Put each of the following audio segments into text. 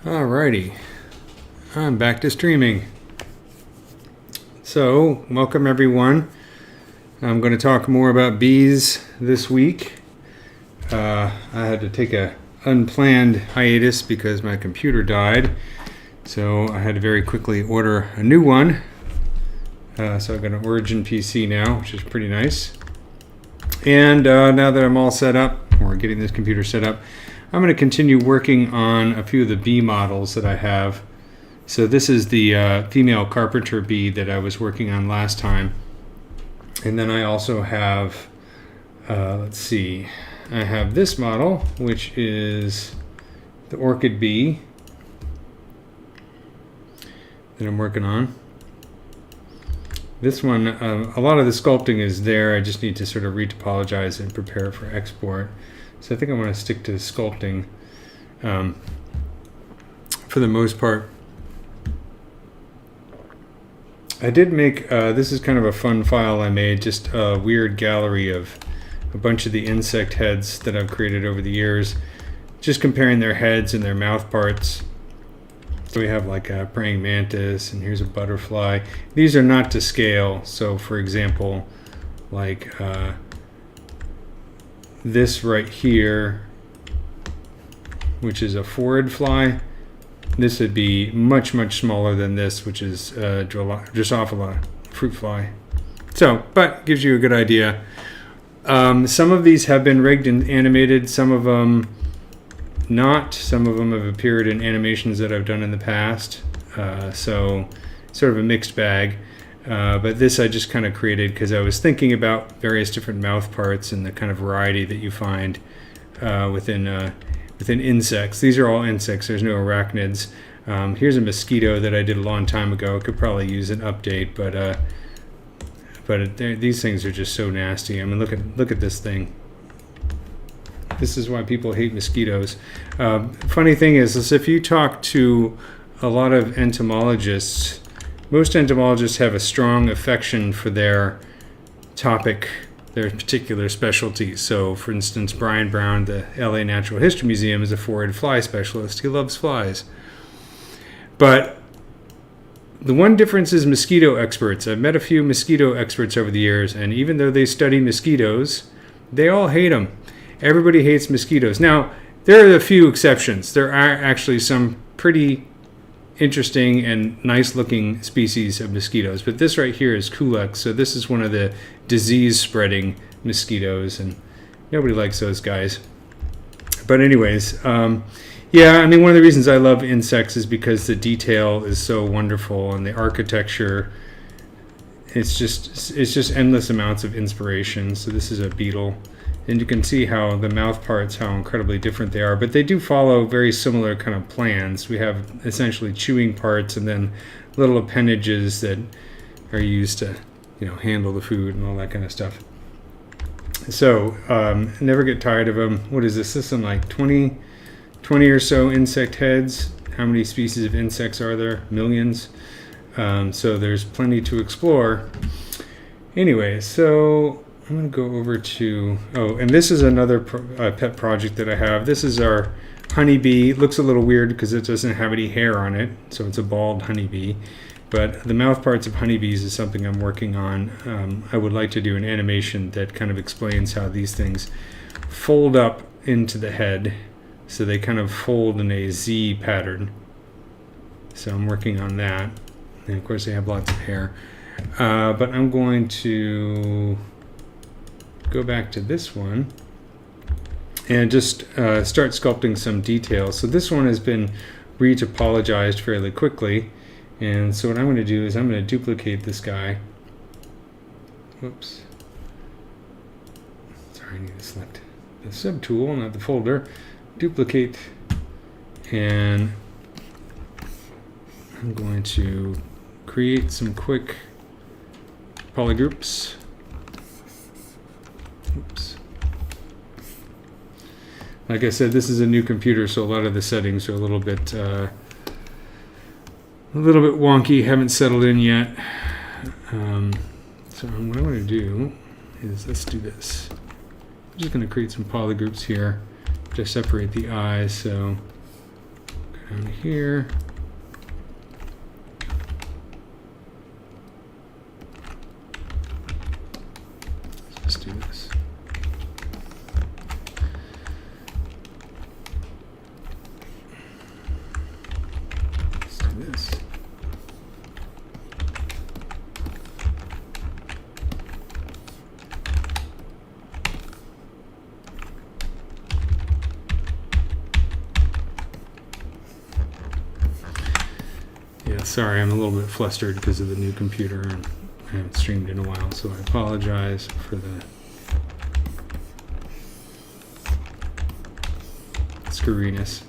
Alrighty, I'm back to streaming. So, welcome everyone. I'm going to talk more about bees this week. I had to take a unplanned hiatus because my computer died. So I had to very quickly order a new one. So I've got an Origin PC now, which is pretty nice. And now that I'm all set up, or getting this computer set up, I'm going to continue working on a few of the bee models that I have. So this is the female carpenter bee that I was working on last time. And then I also have, let's see, I have this model, which is the orchid bee that I'm working on. This one, a lot of the sculpting is there. I just need to sort of retopologize and prepare for export. So I think I want to stick to sculpting for the most part. I did make, this is kind of a fun file I made, just a weird gallery of a bunch of the insect heads that I've created over the years, just comparing their heads and their mouth parts. So we have like a praying mantis, and here's a butterfly. These are not to scale. So for example, like this right here, which is a phorid fly, this would be much, much smaller than this, which is Drosophila fruit fly. So, but gives you a good idea. Some of these have been rigged and animated, some of them not. Some of them have appeared in animations that I've done in the past. So sort of a mixed bag. But this I just kind of created because I was thinking about various different mouth parts and the kind of variety that you find within insects. These are all insects. There's no arachnids. Here's a mosquito that I did a long time ago. I could probably use an update, but these things are just so nasty. I mean, look at this thing. This is why people hate mosquitoes. Funny thing is if you talk to a lot of entomologists, most entomologists have a strong affection for their topic, their particular specialty. So, for instance, Brian Brown, the LA Natural History Museum, is a phorid fly specialist. He loves flies. But the one difference is mosquito experts. I've met a few mosquito experts over the years, and even though they study mosquitoes, they all hate them. Everybody hates mosquitoes. Now, there are a few exceptions. There are actually some pretty interesting and nice looking species of mosquitoes, but this right here is Culex. So this is one of the disease spreading mosquitoes, and nobody likes those guys. But anyways, yeah, I mean, one of the reasons I love insects is because the detail is so wonderful, and the architecture, it's just endless amounts of inspiration. So this is a beetle, and you can see how the mouth parts, how incredibly different they are, but they do follow very similar kind of plans. We have essentially chewing parts and then little appendages that are used to, handle the food and all that kind of stuff. So, never get tired of them. What is this? This is like 20 or so insect heads. How many species of insects are there? Millions. So there's plenty to explore. Anyway, so I'm going to go over to, and this is another pet project that I have. This is our honeybee. It looks a little weird because it doesn't have any hair on it, so it's a bald honeybee. But the mouth parts of honeybees is something I'm working on. I would like to do an animation that kind of explains how these things fold up into the head. So they kind of fold in a Z pattern. So I'm working on that. And of course they have lots of hair. But I'm going to go back to this one and just start sculpting some details. So this one has been retopologized fairly quickly, and so what I'm going to do is I'm going to duplicate this guy. Whoops. Sorry, I need to select the subtool, not the folder. Duplicate, and I'm going to create some quick polygroups. Oops. Like I said, this is a new computer, so a lot of the settings are a little bit wonky, haven't settled in yet. So what I'm going to do is, let's do this. I'm just going to create some polygroups here to separate the eyes. So Down here. Let's do this. Let's do this. Yeah, sorry, I'm a little bit flustered because of the new computer and I haven't streamed in a while, so I apologize for the screwiness.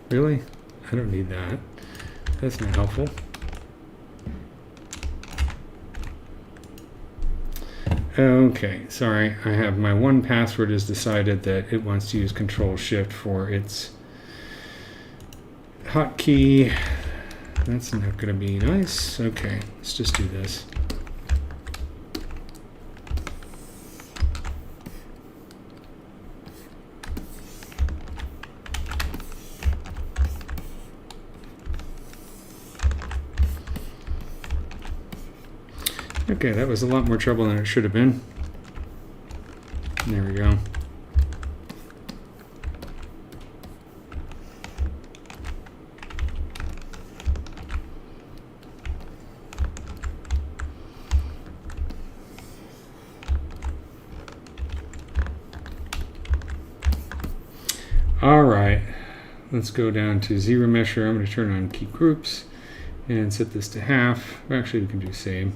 Really? I don't need that. That's not helpful. Okay, sorry. I have my one password has decided that it wants to use Control Shift for its hotkey. That's not going to be nice. Okay, let's just do this. Okay, that was a lot more trouble than it should have been. There we go. All right, let's go down to ZBrush. I'm going to turn on key groups and set this to half. Actually, we can do same.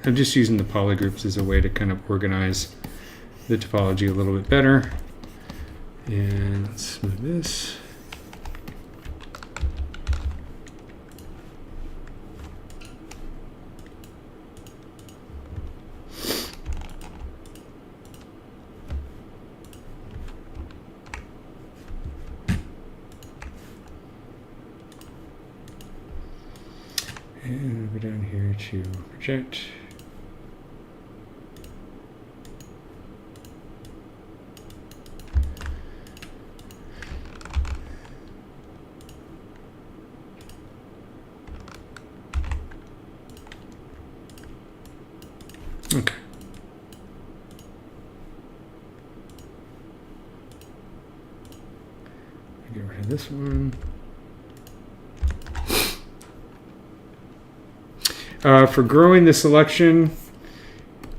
I'm just using the polygroups as a way to kind of organize the topology a little bit better. And let's move this. And we'll go down here to project. Okay. Get rid of this one. For growing, the selection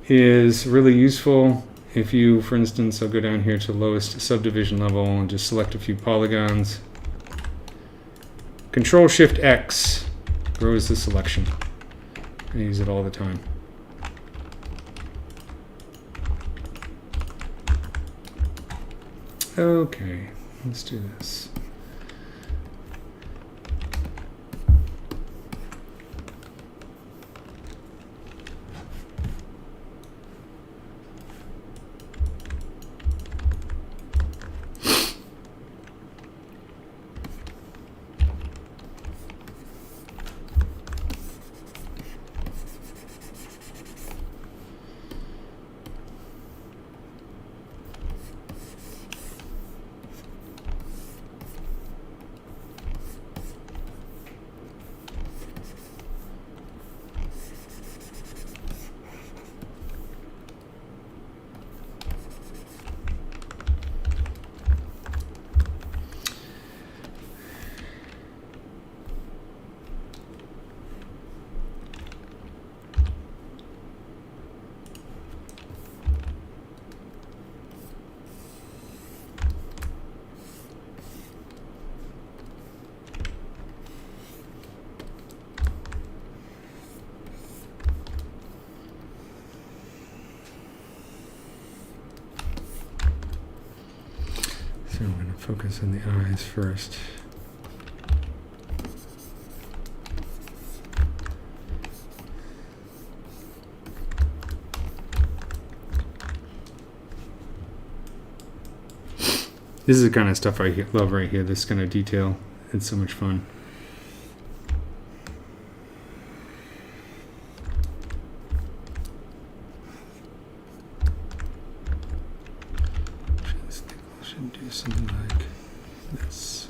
is really useful. If you, for instance, I'll go down here to lowest subdivision level and just select a few polygons. Control Shift X grows the selection. I use it all the time. Okay, let's do this. So I'm going to focus on the eyes first. This is the kind of stuff I love right here, this kind of detail. It's so much fun. should do something like this.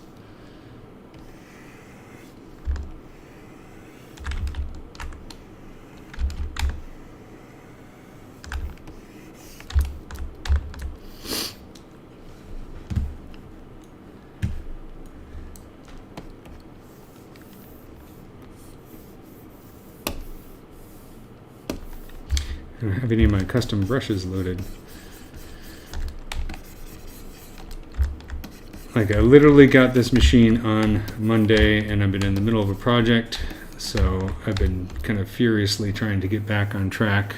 I don't have any of my custom brushes loaded. Like, I literally got this machine on Monday and I've been in the middle of a project, so I've been kind of furiously trying to get back on track.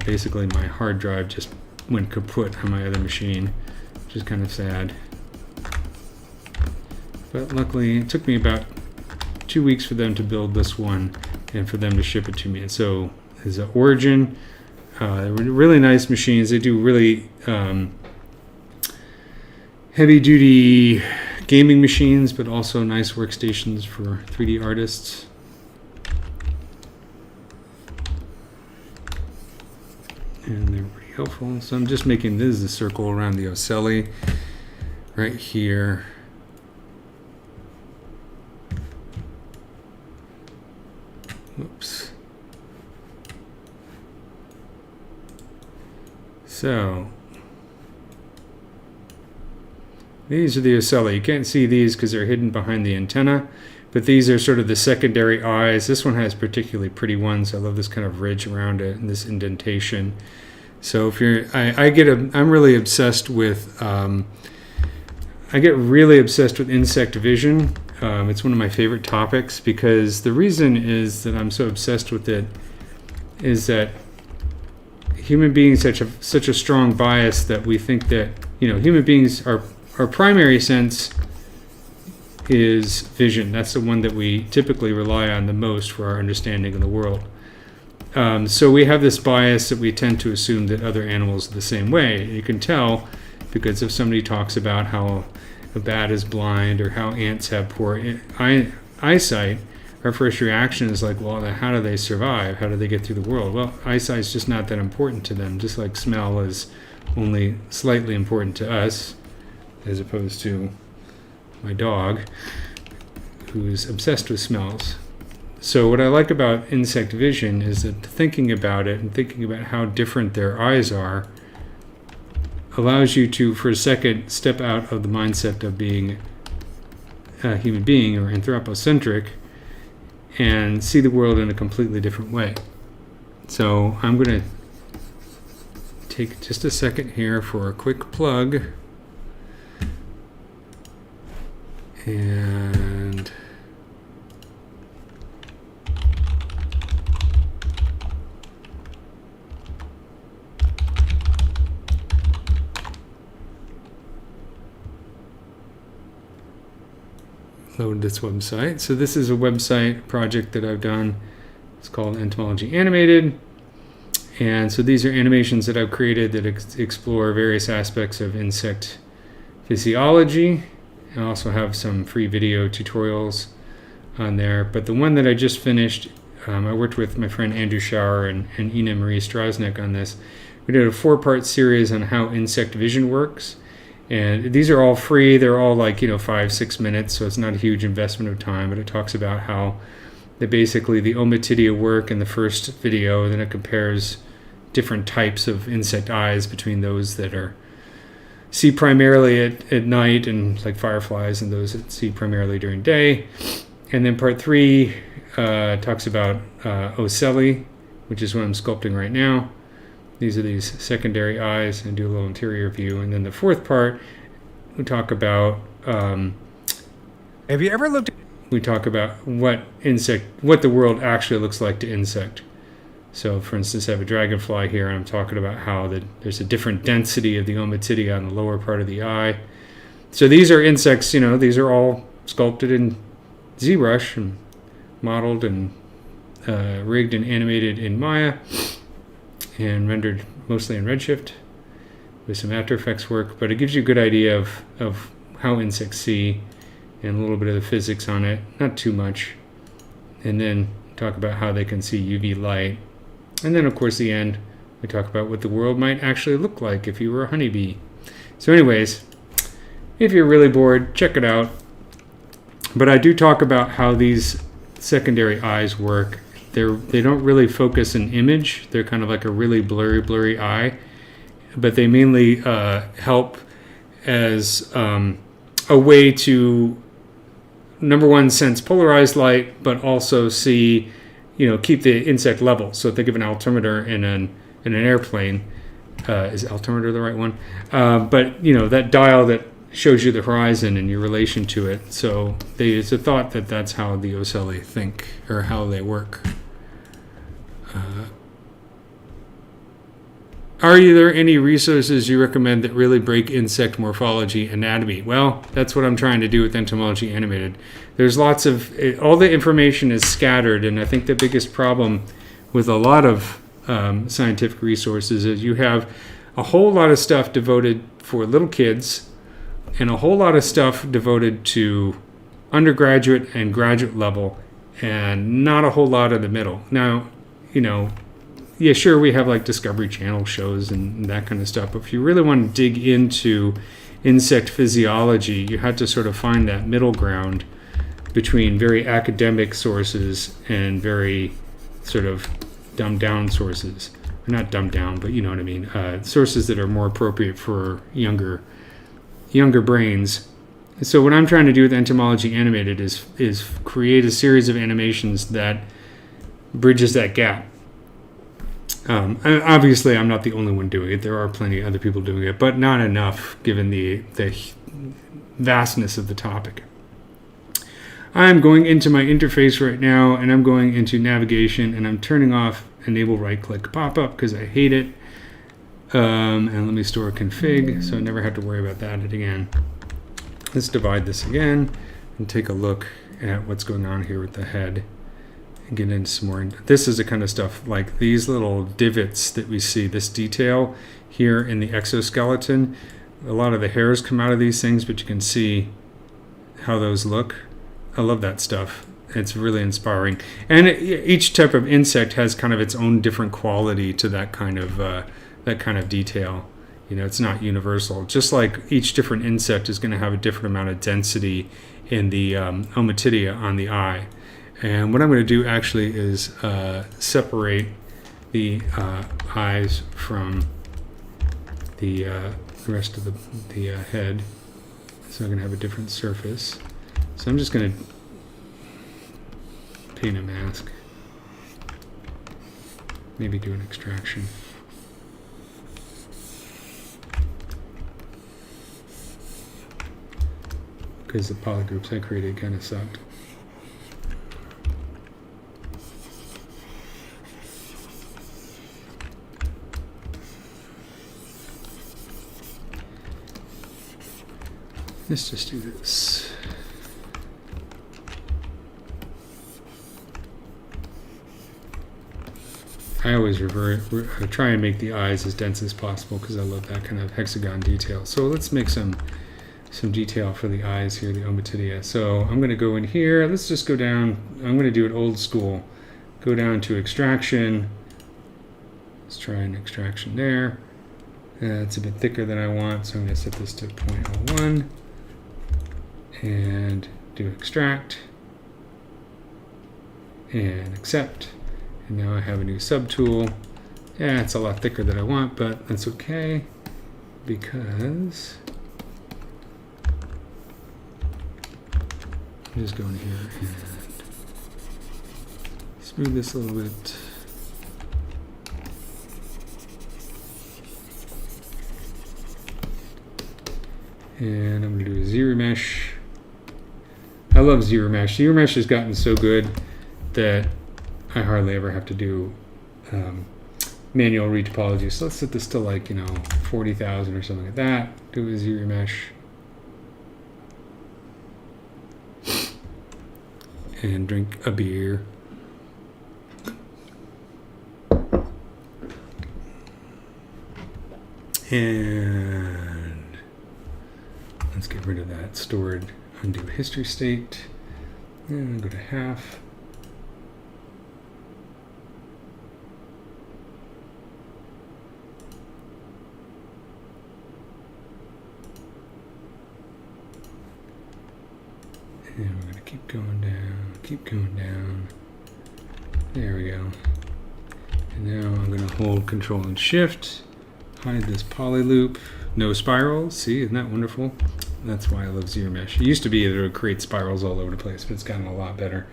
Basically my hard drive just went kaput on my other machine, which is kind of sad. But luckily it took me about 2 weeks for them to build this one and for them to ship it to me. And so is an Origin. They're really nice machines. They do really heavy-duty gaming machines, but also nice workstations for 3D artists. And they're pretty helpful. So I'm just making this is a circle around the ocelli right here. Whoops. So these are the ocelli. You can't see these because they're hidden behind the antenna, but these are sort of the secondary eyes. This one has particularly pretty ones. I love this kind of ridge around it and this indentation. So if you're, I'm really obsessed with, I get really obsessed with insect vision. It's one of my favorite topics because the reason is that I'm so obsessed with it is that human beings such a strong bias that we think that, human beings our primary sense is vision. That's the one that we typically rely on the most for our understanding of the world. So we have this bias that we tend to assume that other animals are the same way. You can tell because if somebody talks about how a bat is blind or how ants have poor eyesight, our first reaction is like, well, how do they survive? How do they get through the world? Well, eyesight is just not that important to them, just like smell is only slightly important to us, as opposed to my dog, who's obsessed with smells. So what I like about insect vision is that thinking about it and thinking about how different their eyes are allows you to, for a second, step out of the mindset of being a human being or anthropocentric and see the world in a completely different way. So I'm going to take just a second here for a quick plug. And load this website. So this is a website project that I've done. It's called Entomology Animated. And so these are animations that I've created that explore various aspects of insect physiology. I also have some free video tutorials on there. But the one that I just finished, I worked with my friend Andrew Schauer and Ina Marie Strasnick on this. We did a 4-part series on how insect vision works. And these are all free. They're all like, 5-6 minutes, so it's not a huge investment of time, but it talks about how basically the ommatidia work in the first video, and then it compares different types of insect eyes between those that see primarily at night and like fireflies and those that see primarily during day. And then part 3 talks about ocelli, which is what I'm sculpting right now. These are these secondary eyes, and do a little interior view. And then the 4th part, we talk about. Have you ever looked? We talk about what the world actually looks like to insect. So, for instance, I have a dragonfly here, and I'm talking about how there's a different density of the ommatidia on the lower part of the eye. So these are insects. These are all sculpted in ZBrush and modeled and rigged and animated in Maya, and rendered mostly in Redshift with some After Effects work, but it gives you a good idea of how insects see and a little bit of the physics on it, not too much. And then talk about how they can see UV light. And then, of course, the end, we talk about what the world might actually look like if you were a honeybee. So anyways, if you're really bored, check it out. But I do talk about how these secondary eyes work. They don't really focus an image. They're kind of like a really blurry eye, but they mainly help as a way to, number one, sense polarized light, but also see, keep the insect level. So think of an altimeter in an airplane. Is altimeter the right one? But that dial that shows you the horizon and your relation to it. So it's a thought that that's how the ocelli think, or how they work. Are there any resources you recommend that really break insect morphology anatomy? Well, that's what I'm trying to do with Entomology Animated. There's lots of, all the information is scattered, and I think the biggest problem with a lot of scientific resources is you have a whole lot of stuff devoted for little kids and a whole lot of stuff devoted to undergraduate and graduate level, and not a whole lot in the middle. Now, yeah, sure, we have like Discovery Channel shows and that kind of stuff, but if you really want to dig into insect physiology, you have to sort of find that middle ground between very academic sources and very sort of dumbed down sources. Not dumbed down, but you know what I mean. Sources that are more appropriate for younger brains. So what I'm trying to do with Entomology Animated is create a series of animations that bridges that gap. Obviously, I'm not the only one doing it. There are plenty of other people doing it, but not enough given the vastness of the topic. I'm going into my interface right now, and I'm going into navigation, and I'm turning off enable right-click pop-up because I hate it. And let me store config, so I never have to worry about that again. Let's divide this again and take a look at what's going on here with the head. Get into some more. This is the kind of stuff like these little divots that we see, this detail here in the exoskeleton. A lot of the hairs come out of these things, but you can see how those look. I love that stuff. It's really inspiring. And each type of insect has kind of its own different quality to that kind of detail. It's not universal. Just like each different insect is going to have a different amount of density in the ommatidia on the eye. And what I'm going to do actually is separate the eyes from the rest of the head. So I'm going to have a different surface. So I'm just going to paint a mask. Maybe do an extraction. Because the polygroups I created kind of sucked. Let's just do this. I always try and make the eyes as dense as possible because I love that kind of hexagon detail. So let's make some detail for the eyes here, the ommatidia. So I'm going to go in here. Let's just go down. I'm going to do it old school. Go down to extraction. Let's try an extraction there. It's a bit thicker than I want, so I'm going to set this to 0.01 and do extract and accept. And now I have a new subtool. Yeah, it's a lot thicker than I want, but that's okay because I'm just going here and smooth this a little bit. And I'm going to do a ZBrush. I love ZBrush. ZBrush has gotten so good that I hardly ever have to do manual retopology. So let's set this to like 40,000 or something like that. Do a ZBrush. And drink a beer. And let's get rid of that stored. Undo history state. And go to half. Keep going down, keep going down. There we go. And now I'm going to hold Control and Shift, hide this poly loop. No spirals. See, isn't that wonderful? That's why I love ZBrush. It used to be that it would create spirals all over the place, but it's gotten a lot better.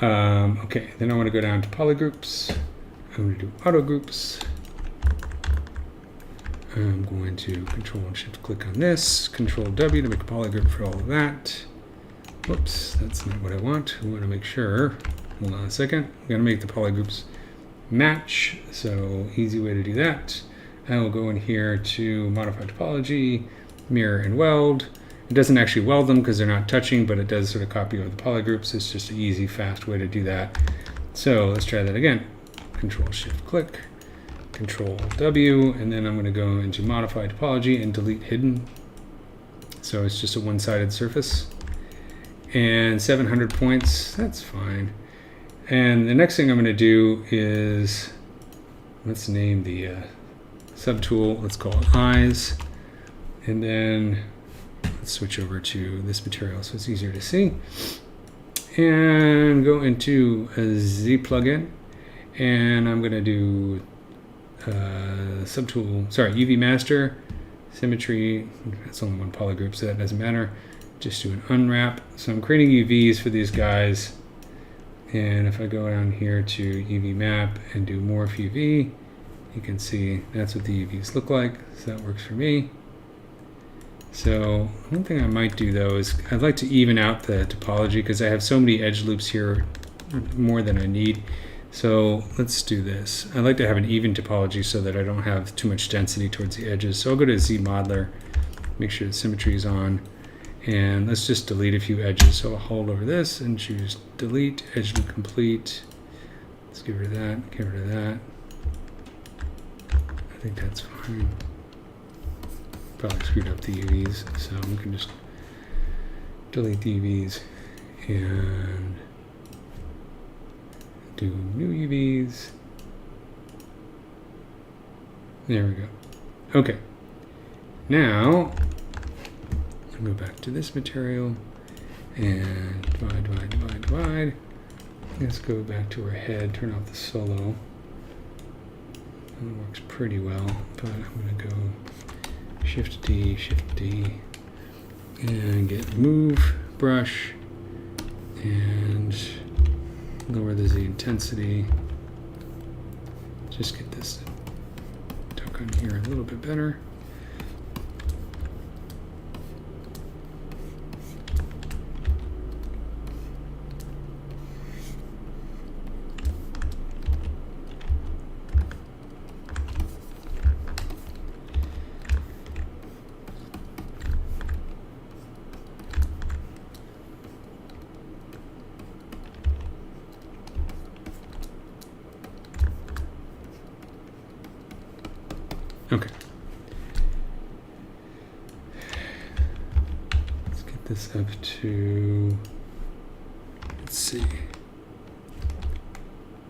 Okay, then I want to go down to polygroups. I'm going to do auto groups. I'm going to Control and Shift click on this, Control W to make a polygroup for all of that. Whoops, that's not what I want. I want to make sure, hold on a second, I'm going to make the polygroups match, so easy way to do that. I will go in here to modify topology, mirror and weld. It doesn't actually weld them because they're not touching, but it does sort of copy over the polygroups. It's just an easy, fast way to do that. So let's try that again. Control Shift click, Control W, and then I'm going to go into modify topology and delete hidden. So it's just a one-sided surface. And 700 points, that's fine. And the next thing I'm going to do is, let's name the subtool, let's call it eyes. And then let's switch over to this material so it's easier to see. And go into a Z plugin. And I'm going to do subtool, sorry, UV master, symmetry. That's only one polygroup, so that doesn't matter. Just do an unwrap. So I'm creating UVs for these guys. And if I go down here to UV map and do morph UV, you can see that's what the UVs look like. So that works for me. So one thing I might do though is I'd like to even out the topology because I have so many edge loops here, more than I need. So let's do this. I'd like to have an even topology so that I don't have too much density towards the edges. So I'll go to Z modeler, make sure the symmetry is on. And let's just delete a few edges. So I'll hold over this and choose delete, edge loop complete. Let's get rid of that, get rid of that. I think that's fine. Probably screwed up the UVs, so we can just delete the UVs and do new UVs. There we go. Okay. Now, I'll go back to this material and divide, divide, divide, divide. Let's go back to our head, turn off the solo. That works pretty well, but I'm going to go Shift D, and get move brush and lower the Z intensity. Just get this tuck on here a little bit better. Okay. Let's get this up to, let's see,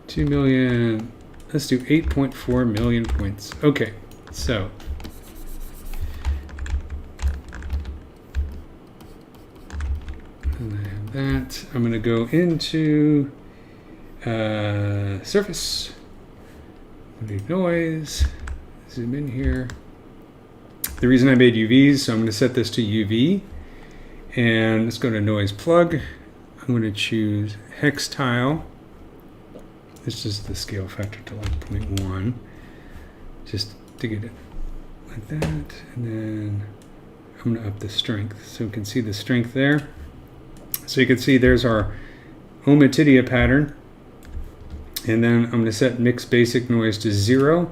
2 million, let's do 8.4 million points. Okay, so and I have that. I'm going to go into surface, leave noise. Zoom in here. The reason I made UVs, so I'm going to set this to UV. And let's go to noise plug. I'm going to choose hex tile. This is the scale factor to like 0.1. Just to get it like that. And then I'm going to up the strength. So we can see the strength there. So you can see there's our ommatidia pattern. And then I'm going to set mix basic noise to 0.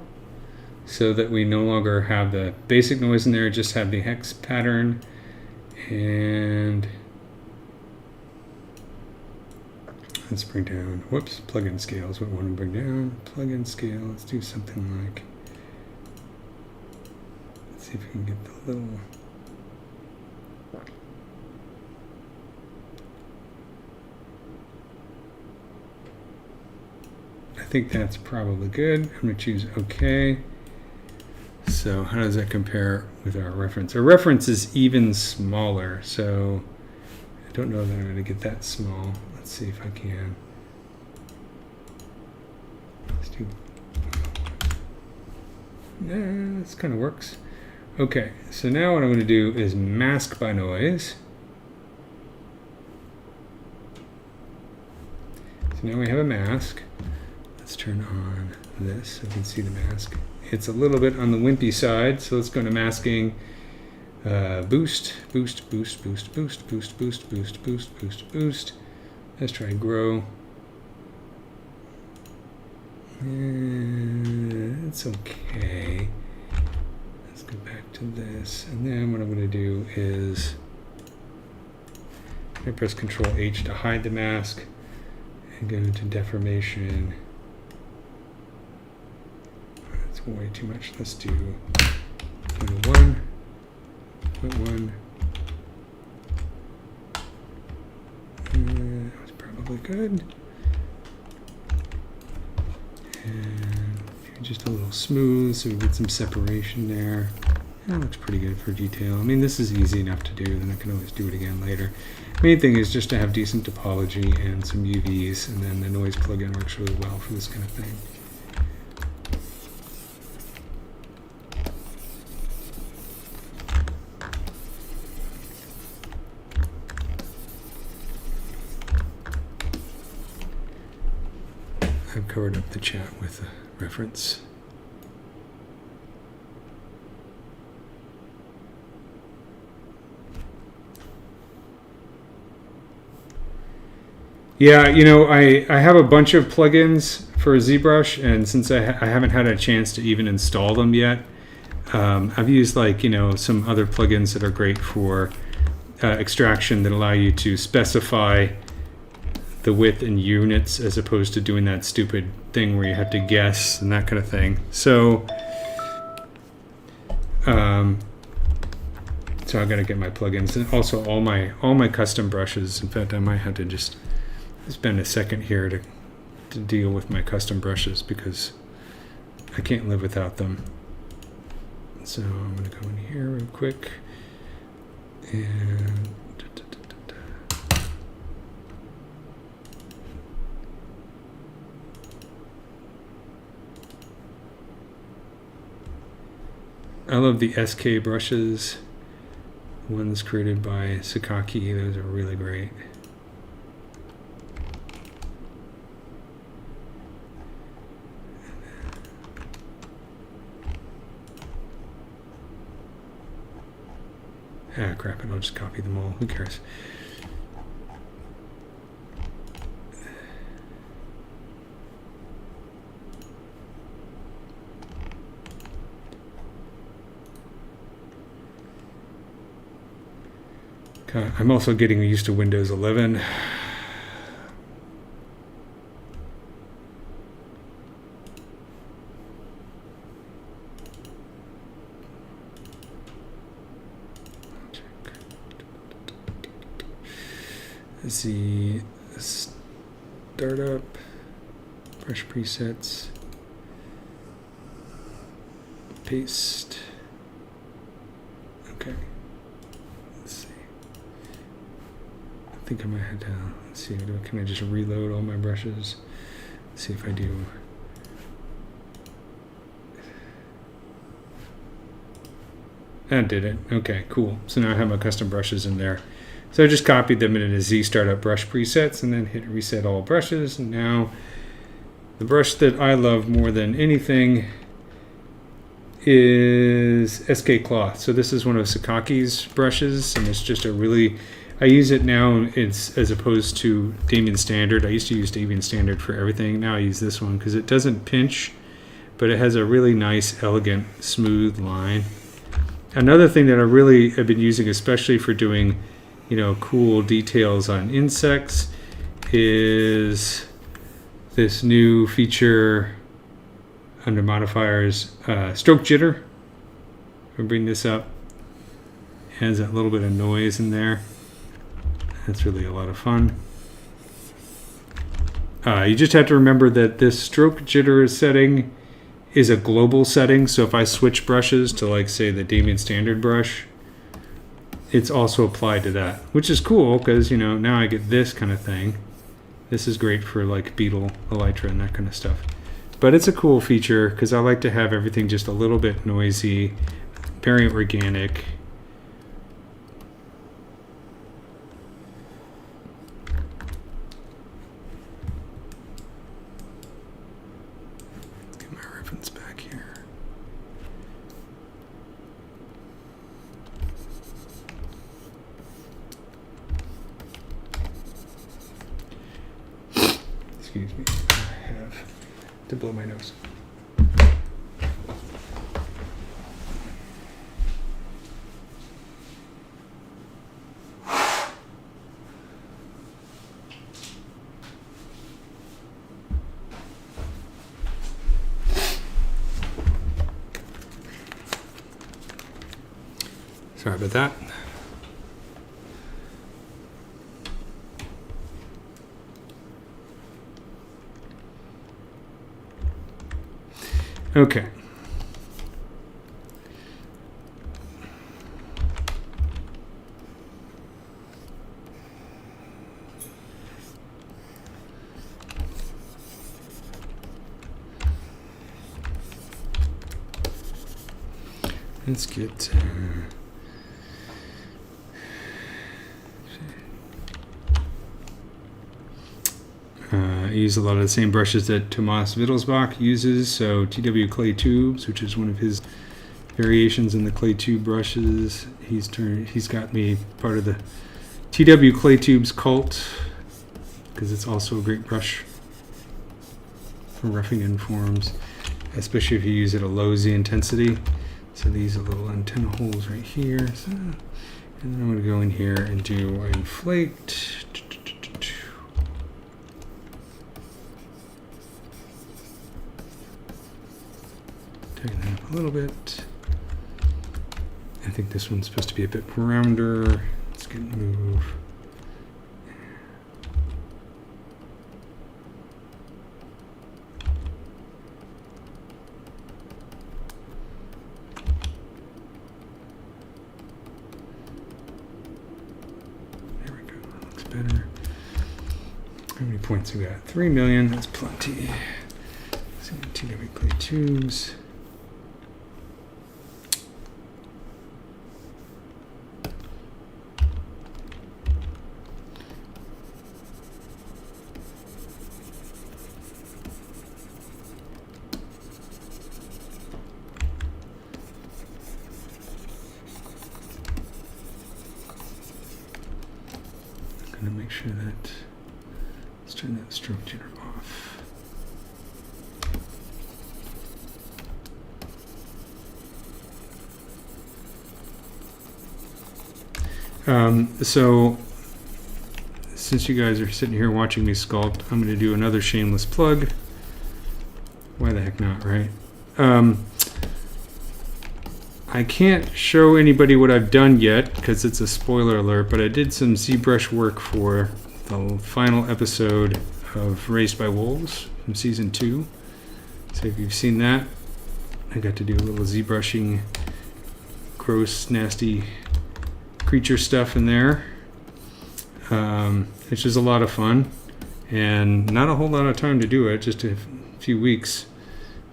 So that we no longer have the basic noise in there, just have the hex pattern. And let's bring down, whoops, plugin scales. What we want to bring down? Plugin scale, let's do something like, let's see if we can get the little, I think that's probably good. I'm going to choose OK. So how does that compare with our reference? Our reference is even smaller, so Don't know that I'm going to get that small. Let's see if I can. Let's do. Yeah, this kind of works. Okay, so now what I'm going to do is mask by noise. So now we have a mask. Let's turn on this so we can see the mask. It's a little bit on the wimpy side, so let's go to masking. Boost, boost, boost, boost, boost, boost, boost, boost, boost, boost, boost. Let's try grow. It's okay. Let's go back to this, and then what I'm going to do is I press Control H to hide the mask, and go to deformation. That's way too much. Let's do 1.1. That was probably good. And just a little smooth so we get some separation there. That looks pretty good for detail. I mean, this is easy enough to do, then I can always do it again later. Main thing is just to have decent topology and some UVs, and then the noise plugin works really well for this kind of thing. I've covered up the chat with a reference. Yeah, you know, I have a bunch of plugins for ZBrush, and since I haven't had a chance to even install them yet, I've used like, you know, some other plugins that are great for extraction that allow you to specify the width in units as opposed to doing that stupid thing where you have to guess and that kind of thing. So, so I've got to get my plugins, and also all my custom brushes. In fact, I might have to just spend a second here to deal with my custom brushes because I can't live without them. So I'm going to go in here real quick and I love the SK brushes, ones created by Sakaki. Those are really great. Ah, crap it, I'll just copy them all. Who cares? I'm also getting used to Windows 11. Let's see, startup, brush presets, paste. Okay. Let's see. I think I might have to, let's see, can I just reload all my brushes? Let's see if I do. That did it. Okay, cool. So now I have my custom brushes in there. So I just copied them into Z startup brush presets and then hit reset all brushes. And now the brush that I love more than anything is SK Cloth. So this is one of Sakaki's brushes, and it's just a really, I use it now, it's as opposed to Damien Standard. I used to use Damien Standard for everything. Now I use this one because it doesn't pinch, but it has a really nice, elegant, smooth line. Another thing that I really have been using, especially for doing, you know, cool details on insects, is this new feature under modifiers, stroke jitter. I'll bring this up. It has that little bit of noise in there. That's really a lot of fun. You just have to remember that this stroke jitter setting is a global setting. So if I switch brushes to, like, say, the Damien Standard brush, it's also applied to that, which is cool because, you know, now I get this kind of thing. This is great for like beetle, elytra, and that kind of stuff. But it's a cool feature because I like to have everything just a little bit noisy, very organic. Let's get my reference back here. Excuse me, I have to blow my nose. Sorry about that. Okay. Let's get I use a lot of the same brushes that Thomas Wittelsbach uses, so TW clay tubes, which is one of his variations in the clay tube brushes. He's got me part of the TW clay tubes cult because it's also a great brush for roughing in forms, especially if you use it at low Z intensity. So these are little antenna holes right here. So, and then I'm going to go in here and do inflate. Tighten that up a little bit. I think this one's supposed to be a bit rounder. Let's get move. There we go. That looks better. How many points we got? 3 million. That's plenty. So TW clay tubes. Gonna make sure that, let's turn that stroke jitter off. So since you guys are sitting here watching me sculpt, I'm going to do another shameless plug. Why the heck not, right? I can't show anybody what I've done yet because it's a spoiler alert, but I did some ZBrush work for the final episode of Raised by Wolves from season 2. So if you've seen that, I got to do a little ZBrushing, gross, nasty creature stuff in there. It's just a lot of fun and not a whole lot of time to do it, just a few weeks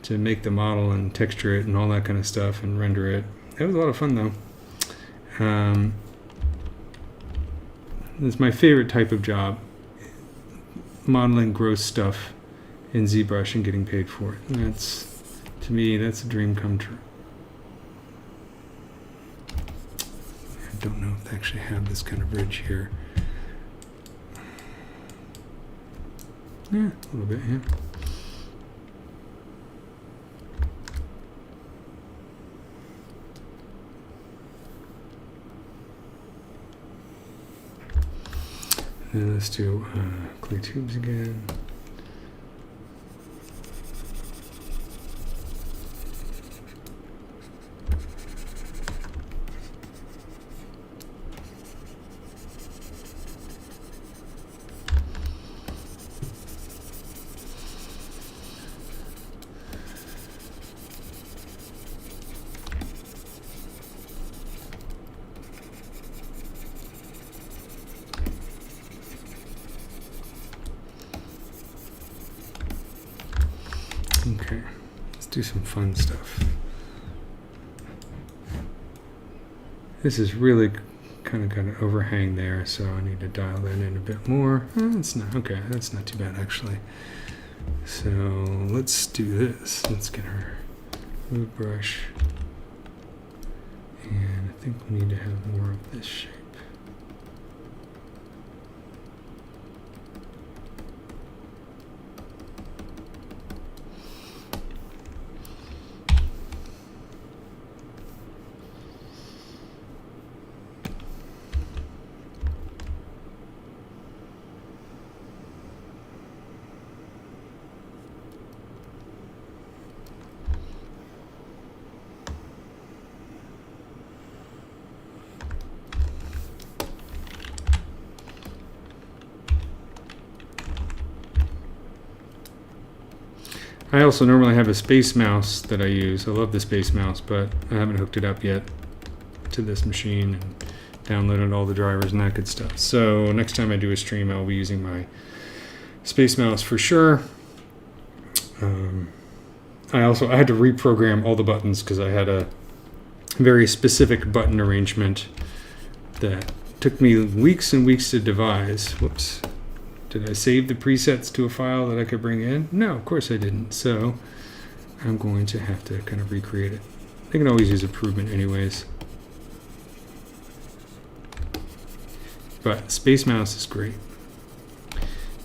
to make the model and texture it and all that kind of stuff and render it. It was a lot of fun though. It's my favorite type of job, modeling gross stuff in ZBrush and getting paid for it. And that's, to me, that's a dream come true. I don't know if they actually have this kind of ridge here. Yeah, a little bit, yeah. And let's do clay tubes again. do some fun stuff. This is really kind of got an overhang there, so I need to dial that in a bit more. That's not okay. That's not too bad actually. So let's do this. Let's get our move brush, and I think we need to have more of this shape. I also normally have a space mouse that I use. I love the space mouse, but I haven't hooked it up yet to this machine and downloaded all the drivers and that good stuff. So next time I do a stream, I'll be using my space mouse for sure. I had to reprogram all the buttons because I had a very specific button arrangement that took me weeks and weeks to devise. Whoops. Did I save the presets to a file that I could bring in? No, of course I didn't. So I'm going to have to kind of recreate it. I can always use improvement anyways. But Space Mouse is great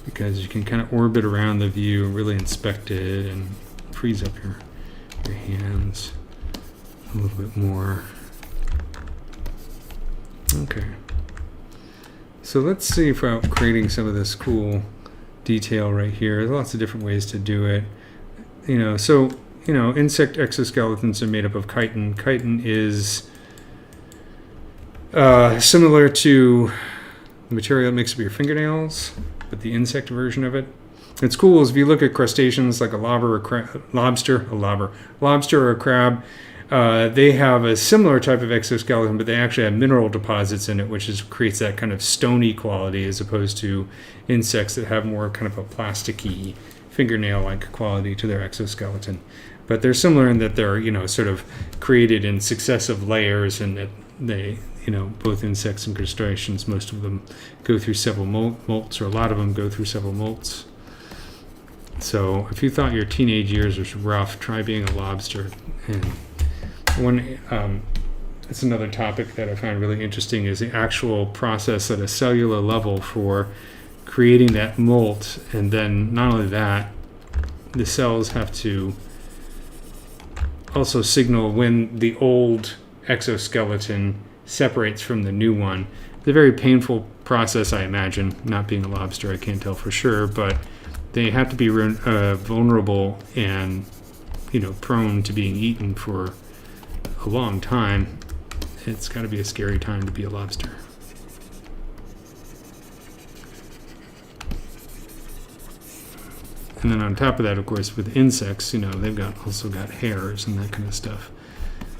because you can kind of orbit around the view and really inspect it and frees up your hands a little bit more. Okay. So let's see about creating some of this cool detail right here. There's lots of different ways to do it. Insect exoskeletons are made up of chitin. Chitin is similar to the material that makes up your fingernails, but the insect version of it. It's cool is if you look at crustaceans like a lobster or a crab, they have a similar type of exoskeleton, but they actually have mineral deposits in it, which creates that kind of stony quality as opposed to insects that have more kind of a plasticky, fingernail-like quality to their exoskeleton. But they're similar in that they're, sort of created in successive layers, and that they, both insects and crustaceans, most of them go through several molts, or a lot of them go through several molts. So if you thought your teenage years was rough, try being a lobster. And it's another topic that I find really interesting is the actual process at a cellular level for creating that molt. And then not only that, the cells have to also signal when the old exoskeleton separates from the new one. It's a very painful process, I imagine. Not being a lobster, I can't tell for sure, but they have to be vulnerable and prone to being eaten for a long time. It's got to be a scary time to be a lobster. And then on top of that, of course, with insects, they've also got hairs and that kind of stuff.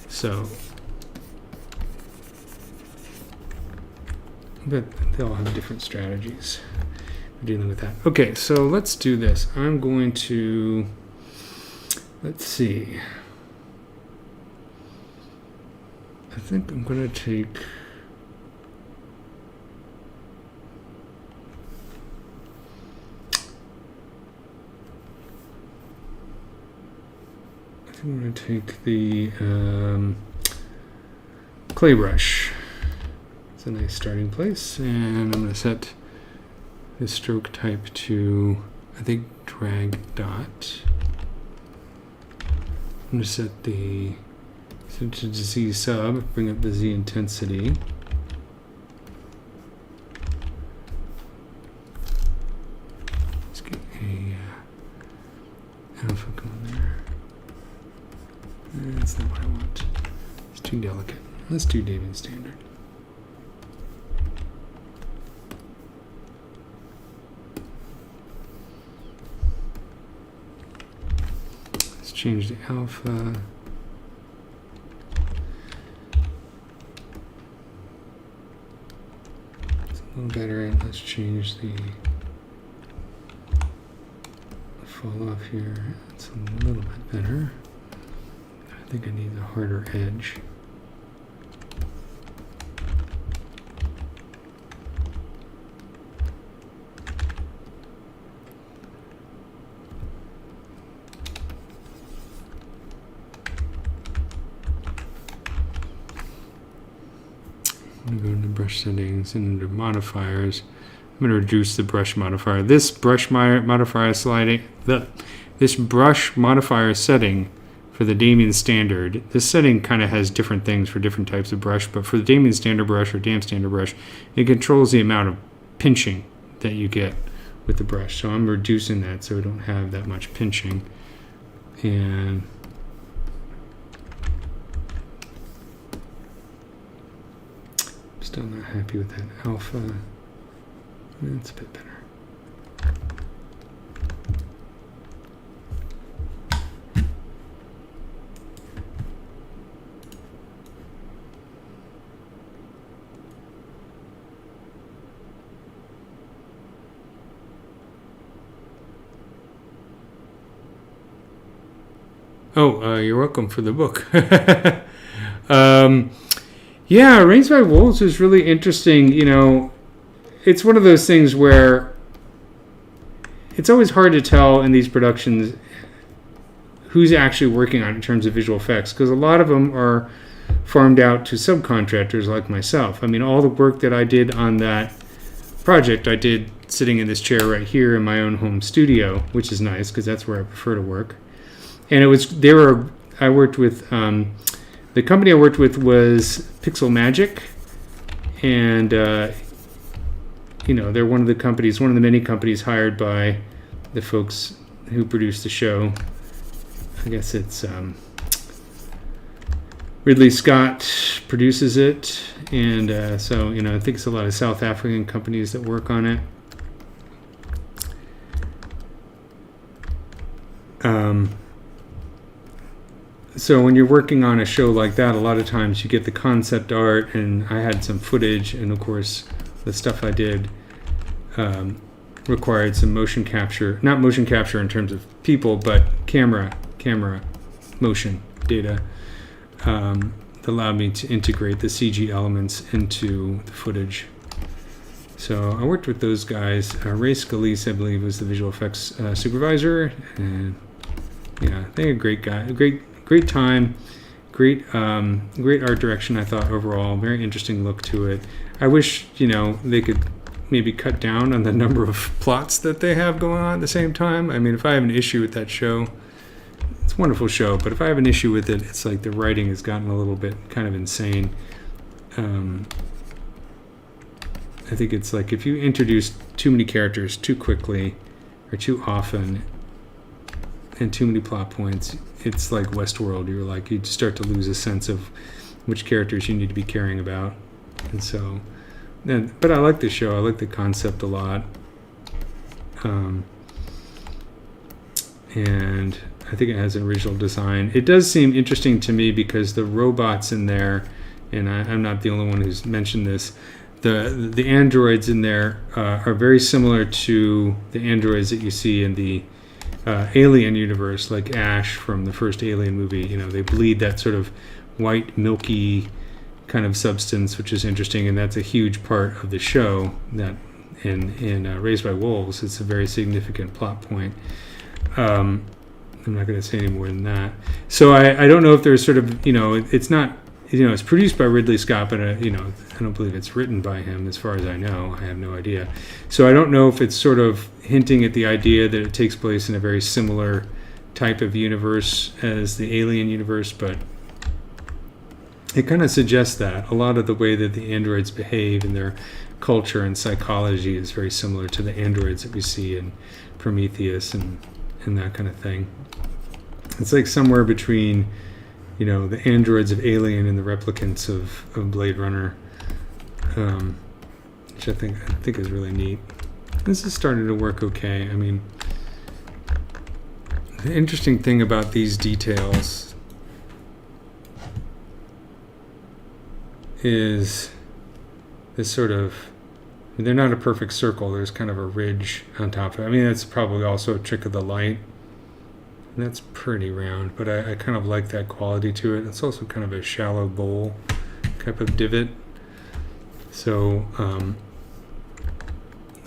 So, but they all have different strategies for dealing with that. Okay, so let's do this. I'm going to, let's see. I think I'm going to take the clay brush. It's a nice starting place, and I'm going to set the stroke type to, I think, drag dot. I'm going to set the to Z sub, bring up the Z intensity. Let's get a alpha going there. That's not what I want. It's too delicate. Let's do David standard. Let's change the alpha. Better, and let's change the fall off here. It's a little bit better. I think I need a harder edge. I'm going to go into brush settings and into modifiers. I'm going to reduce the brush modifier. This brush modifier sliding, this brush modifier setting for the Damien standard, this setting kind of has different things for different types of brush, but for the Damien standard brush or Dam standard brush, it controls the amount of pinching that you get with the brush. So I'm reducing that so I don't have that much pinching. And still not happy with that alpha. That's a bit better. Oh, you're welcome for the book. Yeah, Raised by Wolves was really interesting. You know, it's one of those things where it's always hard to tell in these productions who's actually working on it in terms of visual effects, because a lot of them are farmed out to subcontractors like myself. I mean, all the work that I did on that project, I did sitting in this chair right here in my own home studio, which is nice because that's where I prefer to work. And I worked with, the company I worked with was Pixel Magic, and you know, they're one of the many companies hired by the folks who produced the show. I guess it's Ridley Scott produces it, and so, you know, I think it's a lot of South African companies that work on it. So when you're working on a show like that, a lot of times you get the concept art, and I had some footage, and of course the stuff I did required some motion capture, not motion capture in terms of people, but camera motion data that allowed me to integrate the CG elements into the footage. So I worked with those guys. Ray Scalise, I believe, was the visual effects supervisor, and yeah, they're a great guy, great time, great art direction. I thought overall, very interesting look to it. I wish, you know, they could maybe cut down on the number of plots that they have going on at the same time. I mean, if I have an issue with that show, it's a wonderful show, but if I have an issue with it, it's like the writing has gotten a little bit kind of insane. I think it's like if you introduce too many characters too quickly or too often and too many plot points, it's like Westworld. You're like, you start to lose a sense of which characters you need to be caring about. And so, but I like the show. I like the concept a lot. And I think it has an original design. It does seem interesting to me because the robots in there, and I'm not the only one who's mentioned this, the androids in there are very similar to the androids that you see in the Alien universe, like Ash from the first Alien movie. You know, they bleed that sort of white, milky kind of substance, which is interesting, and that's a huge part of the show. That in Raised by Wolves, it's a very significant plot point. I'm not going to say any more than that. So I don't know if there's sort of, you know, it's not, you know, it's produced by Ridley Scott, but you know, I don't believe it's written by him, as far as I know. I have no idea. So I don't know if it's sort of hinting at the idea that it takes place in a very similar type of universe as the Alien universe, but it kind of suggests that a lot of the way that the androids behave and their culture and psychology is very similar to the androids that we see in Prometheus and that kind of thing. It's like somewhere between, you know, the androids of Alien and the replicants of Blade Runner, which I think is really neat. This is starting to work okay. I mean, the interesting thing about these details is this sort of, they're not a perfect circle. There's kind of a ridge on top of it. I mean, that's probably also a trick of the light And that's pretty round, but I kind of like that quality to it. It's also kind of a shallow bowl type of divot. So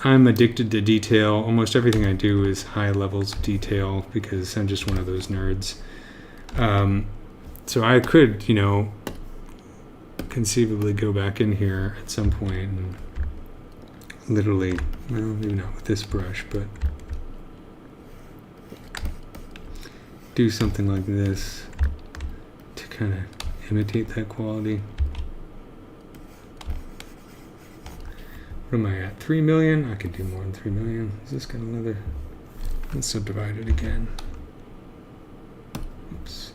I'm addicted to detail. Almost everything I do is high levels of detail because I'm just one of those nerds. So I could, conceivably go back in here at some point and literally, well, maybe not with this brush, but do something like this to kind of imitate that quality. What am I at? 3 million? I could do more than 3 million. Is this got another? Let's subdivide it again. Oops.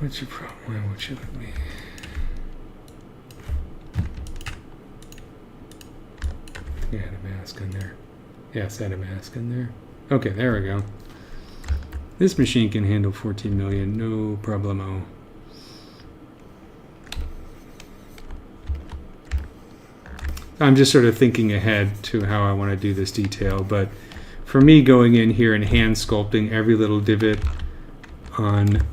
What's your problem? Why won't you let me? I think I had a mask in there. Yes, I had a mask in there. Okay, there we go. This machine can handle 14 million, no problemo. I'm just sort of thinking ahead to how I want to do this detail, but for me, going in here and hand sculpting every little divot on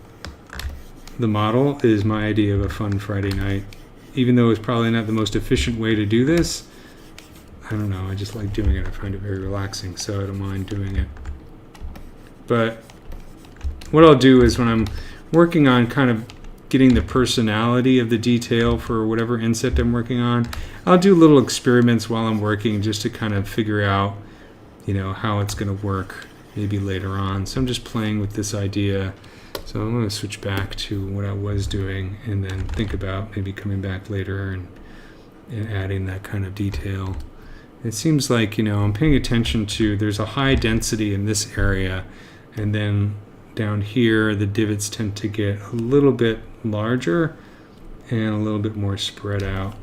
the model is my idea of a fun Friday night. Even though it's probably not the most efficient way to do this, I don't know, I just like doing it. I find it very relaxing, so I don't mind doing it. But what I'll do is when I'm working on kind of getting the personality of the detail for whatever insect I'm working on, I'll do little experiments while I'm working just to kind of figure out, how it's going to work maybe later on. So I'm just playing with this idea. So I'm going to switch back to what I was doing and then think about maybe coming back later and adding that kind of detail. It seems like, I'm paying attention to, there's a high density in this area, and then down here, the divots tend to get a little bit larger and a little bit more spread out.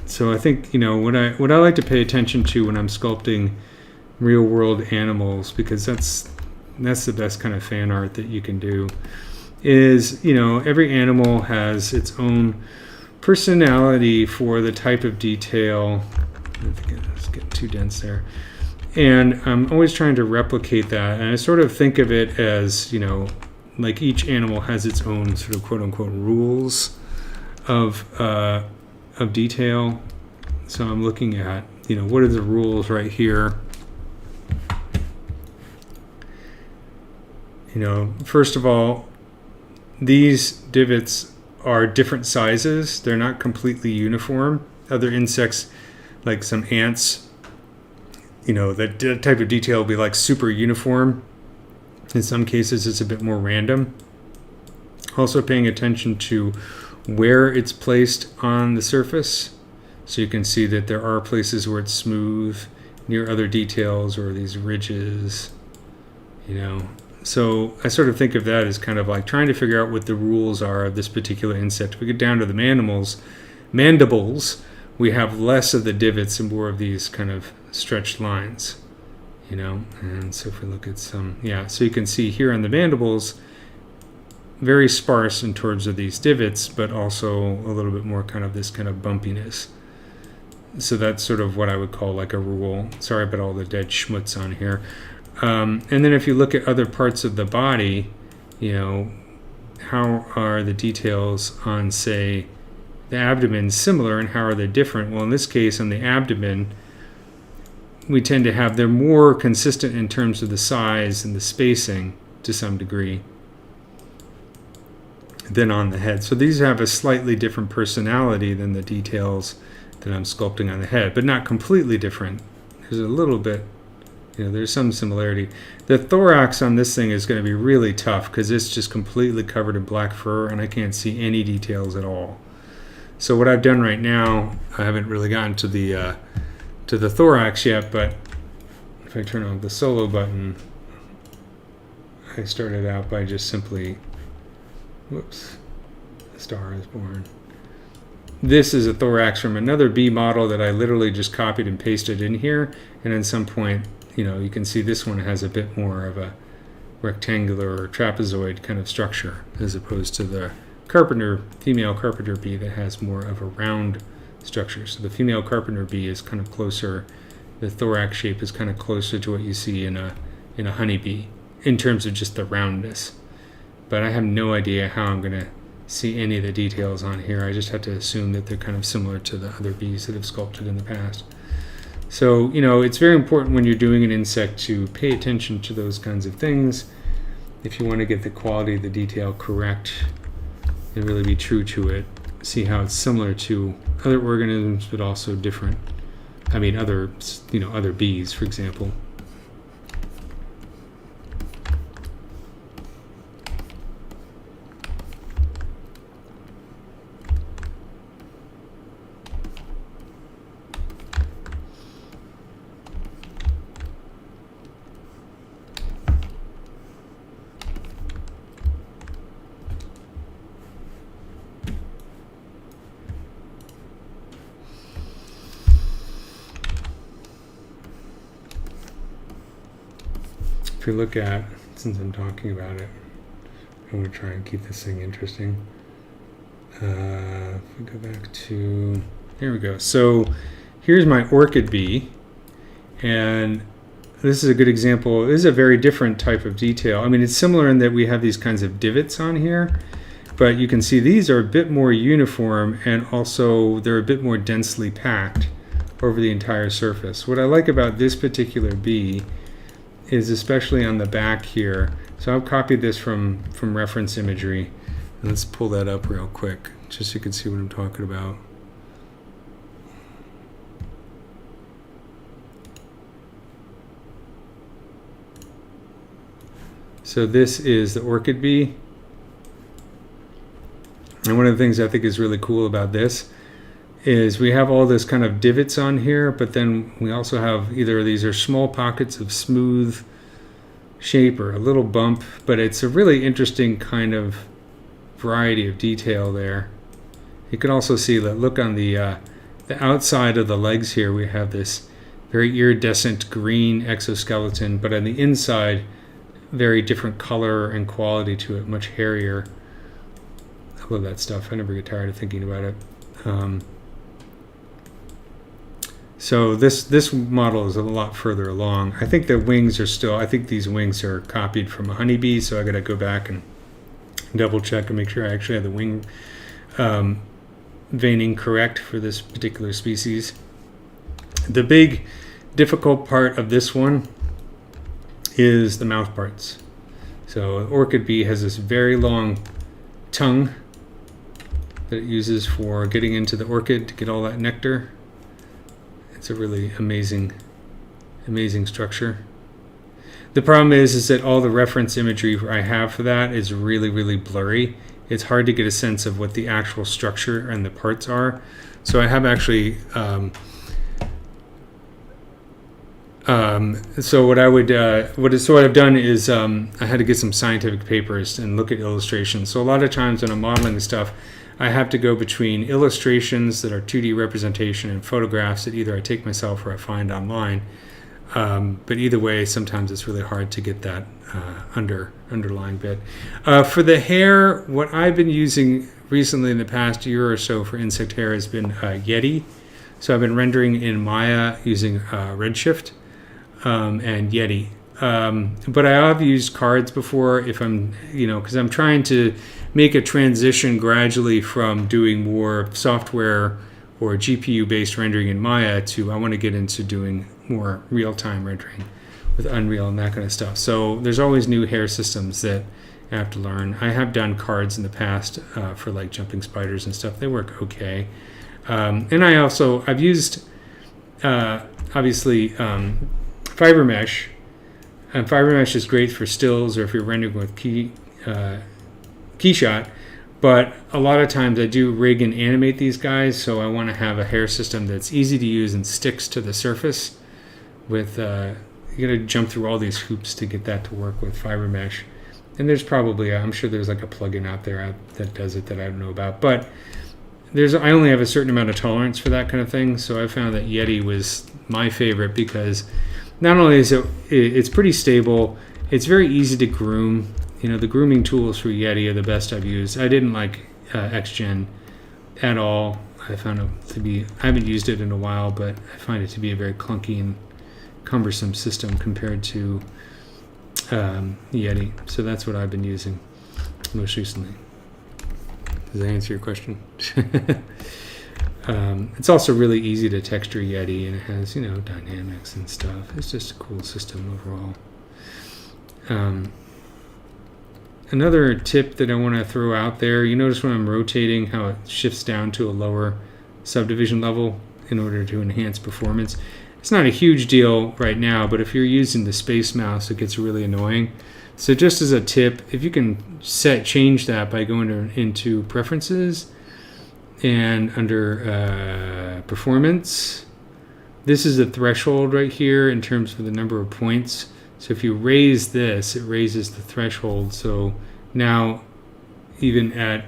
So I think, what I like to pay attention to when I'm sculpting real world animals, because that's the best kind of fan art that you can do, is, every animal has its own personality for the type of detail. I think it's getting too dense there. And I'm always trying to replicate that. And I sort of think of it as, like each animal has its own sort of quote unquote rules of detail. So I'm looking at, what are the rules right here? First of all, these divots are different sizes. They're not completely uniform. Other insects, like some ants, that type of detail will be like super uniform. In some cases, it's a bit more random. Also paying attention to where it's placed on the surface. So you can see that there are places where it's smooth near other details or these ridges, So I sort of think of that as kind of like trying to figure out what the rules are of this particular insect. If we get down to the mandibles, we have less of the divots and more of these kind of stretched lines, and so if we look at some, so you can see here on the mandibles, very sparse in terms of these divots, but also a little bit more kind of this kind of bumpiness. So that's sort of what I would call like a rule. Sorry about all the dead schmutz on here. And then if you look at other parts of the body, how are the details on, say, the abdomen similar and how are they different? Well, in this case, on the abdomen, we tend to have, they're more consistent in terms of the size and the spacing to some degree than on the head. So these have a slightly different personality than the details that I'm sculpting on the head, but not completely different. There's a little bit, there's some similarity. The thorax on this thing is going to be really tough because it's just completely covered in black fur and I can't see any details at all. So what I've done right now, I haven't really gotten to the thorax yet, but if I turn on the solo button, I started out by just simply, whoops, the star is born. This is a thorax from another bee model that I literally just copied and pasted in here, and at some point, you can see this one has a bit more of a rectangular or trapezoid kind of structure as opposed to the female carpenter bee that has more of a round structure. So the female carpenter bee is kind of closer, the thorax shape is kind of closer to what you see in a honeybee in terms of just the roundness. But I have no idea how I'm going to see any of the details on here. I just have to assume that they're kind of similar to the other bees that have sculpted in the past. So, it's very important when you're doing an insect to pay attention to those kinds of things if you want to get the quality of the detail correct and really be true to it. See how it's similar to other organisms, but also different. Other bees, for example. If you look at, since I'm talking about it, I'm going to try and keep this thing interesting. If we go back to, here we go. So here's my orchid bee, and this is a good example. This is a very different type of detail. I mean, it's similar in that we have these kinds of divots on here, but you can see these are a bit more uniform, and also they're a bit more densely packed over the entire surface. What I like about this particular bee is especially on the back here. So I've copied this from reference imagery. And let's pull that up real quick, just so you can see what I'm talking about. So this is the orchid bee. And one of the things I think is really cool about this is we have all this kind of divots on here, but then we also have either of these are small pockets of smooth shape or a little bump, but it's a really interesting kind of variety of detail there. You can also see that, look on the outside of the legs here, we have this very iridescent green exoskeleton, but on the inside, very different color and quality to it, much hairier. I love that stuff. I never get tired of thinking about it. So this model is a lot further along. I think the wings are still, I think these wings are copied from a honeybee, so I gotta go back and double check and make sure I actually have the wing veining correct for this particular species. The big difficult part of this one is the mouth parts. So an orchid bee has this very long tongue that it uses for getting into the orchid to get all that nectar. It's a really amazing structure. The problem is that all the reference imagery I have for that is really, really blurry. It's hard to get a sense of what the actual structure and the parts are. So I have actually, so what I've done is I had to get some scientific papers and look at illustrations. So a lot of times when I'm modeling stuff, I have to go between illustrations that are 2D representation and photographs that either I take myself or I find online. But either way, sometimes it's really hard to get that underlying bit. For the hair, what I've been using recently in the past year or so for insect hair has been Yeti. So I've been rendering in Maya using Redshift and Yeti. But I have used cards before if I'm, because I'm trying to make a transition gradually from doing more software or GPU-based rendering in Maya to I want to get into doing more real-time rendering with Unreal and that kind of stuff. So there's always new hair systems that I have to learn. I have done cards in the past for like jumping spiders and stuff. They work okay. And I've used, obviously, fiber mesh. And fiber mesh is great for stills or if you're rendering with Keyshot, but a lot of times I do rig and animate these guys, so I want to have a hair system that's easy to use and sticks to the surface. With you got to jump through all these hoops to get that to work with fiber mesh. And there's probably, I'm sure there's like a plugin out there that does it that I don't know about, but I only have a certain amount of tolerance for that kind of thing, so I found that Yeti was my favorite because not only is it's pretty stable, it's very easy to groom. The grooming tools for Yeti are the best I've used. I didn't like XGen at all. I found it to be, I haven't used it in a while, but I find it to be a very clunky and cumbersome system compared to Yeti. So that's what I've been using most recently. Does that answer your question? It's also really easy to texture Yeti, and it has, dynamics and stuff. It's just a cool system overall. Another tip that I want to throw out there, you notice when I'm rotating how it shifts down to a lower subdivision level in order to enhance performance. It's not a huge deal right now, but if you're using the space mouse, it gets really annoying. So just as a tip, if you can change that by going into preferences and under performance, this is the threshold right here in terms of the number of points. So if you raise this, it raises the threshold. So now even at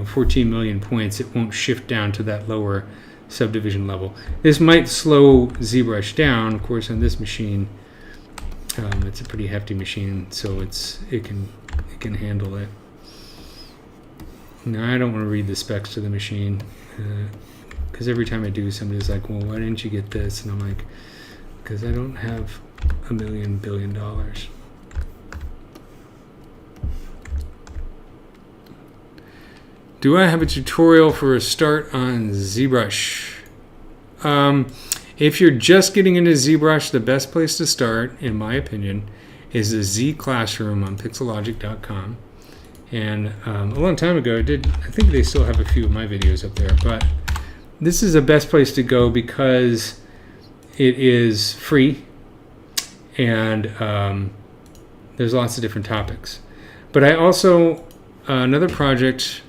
14 million points, it won't shift down to that lower subdivision level. This might slow ZBrush down. Of course, on this machine, it's a pretty hefty machine, so it can handle it. Now I don't want to read the specs to the machine because every time I do, somebody's like, "Well, why didn't you get this?" And I'm like, "Because I don't have $1 billion." Do I have a tutorial for a start on ZBrush? If you're just getting into ZBrush, the best place to start, in my opinion, is the Z Classroom on pixelogic.com. And a long time ago, I think they still have a few of my videos up there, but this is the best place to go because it is free and there's lots of different topics. But I also, another project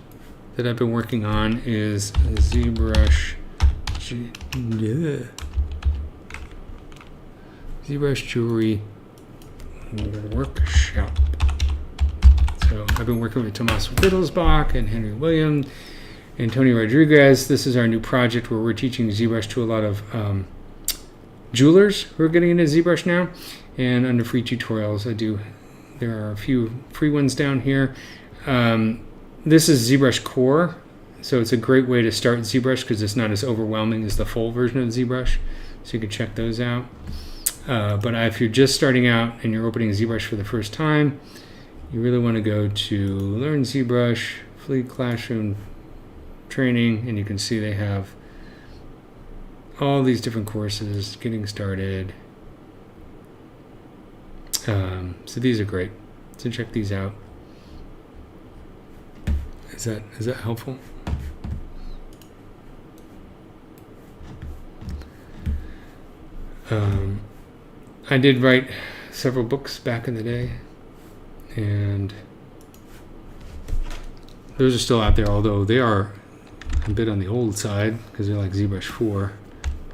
that I've been working on is ZBrush Jewelry Workshop. So I've been working with Tomas Wittelsbach and Henry William and Tony Rodriguez. This is our new project where we're teaching ZBrush to a lot of jewelers who are getting into ZBrush now. And under free tutorials, there are a few free ones down here. This is ZBrush Core, so it's a great way to start ZBrush because it's not as overwhelming as the full version of ZBrush, so you can check those out. But if you're just starting out and you're opening ZBrush for the first time, you really want to go to Learn ZBrush, Free Classroom Training, and you can see they have all these different courses, getting started. So these are great, so check these out. Is that helpful? I did write several books back in the day, and those are still out there, although they are a bit on the old side because they're like ZBrush 4,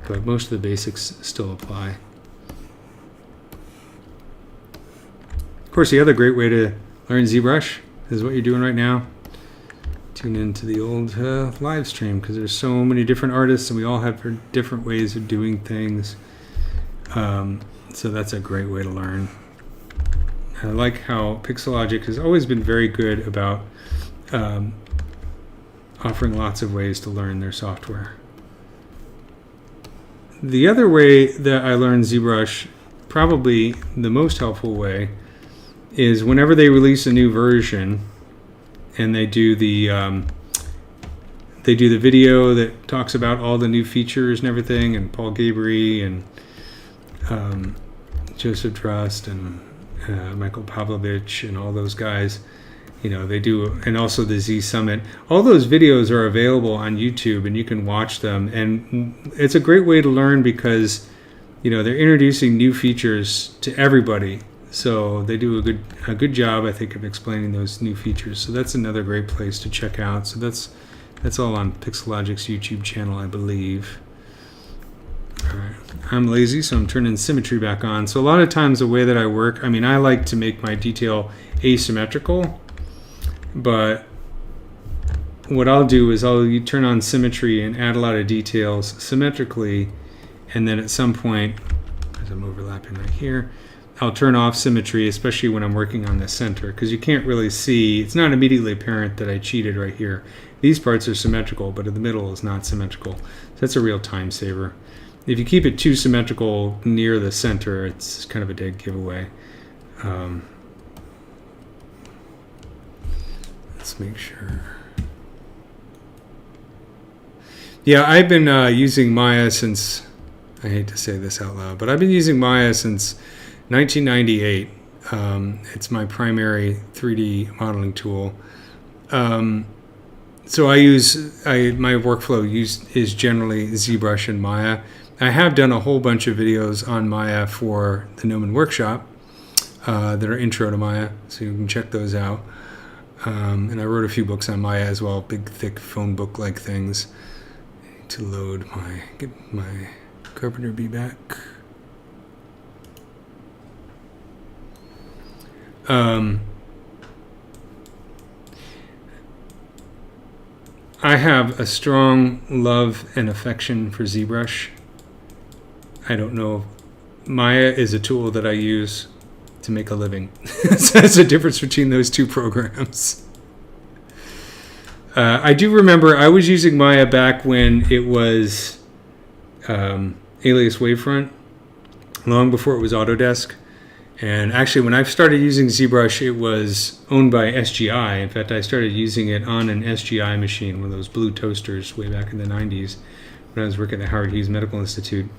but most of the basics still apply. Of course, the other great way to learn ZBrush is what you're doing right now. Tune into the old live stream because there's so many different artists and we all have different ways of doing things. So that's a great way to learn. I like how Pixelogic has always been very good about offering lots of ways to learn their software. The other way that I learned ZBrush, probably the most helpful way, is whenever they release a new version and they do the video that talks about all the new features and everything, and Paul Gabry and Joseph Drust and Michael Pavlovich and all those guys, they do, and also the Z Summit. All those videos are available on YouTube and you can watch them, and it's a great way to learn because they're introducing new features to everybody. So they do a good job, I think, of explaining those new features. So that's another great place to check out. So that's all on Pixelogic's YouTube channel, I believe. All right. I'm lazy, so I'm turning symmetry back on. So a lot of times the way that I work, I like to make my detail asymmetrical, but what I'll do is I'll turn on symmetry and add a lot of details symmetrically, and then at some point because I'm overlapping right here. I'll turn off symmetry, especially when I'm working on the center, because you can't really see. It's not immediately apparent that I cheated right here. These parts are symmetrical, but in the middle is not symmetrical. So that's a real time saver. If you keep it too symmetrical near the center, it's kind of a dead giveaway. Let's make sure. Yeah, I've been using Maya since, I hate to say this out loud, but I've been using Maya since 1998. It's my primary 3D modeling tool. So my workflow is generally ZBrush and Maya. I have done a whole bunch of videos on Maya for the Gnomon Workshop that are intro to Maya, so you can check those out. And I wrote a few books on Maya as well, big, thick phone book-like things. I need to load get my Carpenter bee back. I have a strong love and affection for ZBrush. I don't know. Maya is a tool that I use to make a living. So that's the difference between those two programs. I do remember I was using Maya back when it was Alias Wavefront, long before it was Autodesk. And actually, when I started using ZBrush, it was owned by SGI. In fact, I started using it on an SGI machine, one of those blue toasters, way back in the 90s when I was working at Howard Hughes Medical Institute.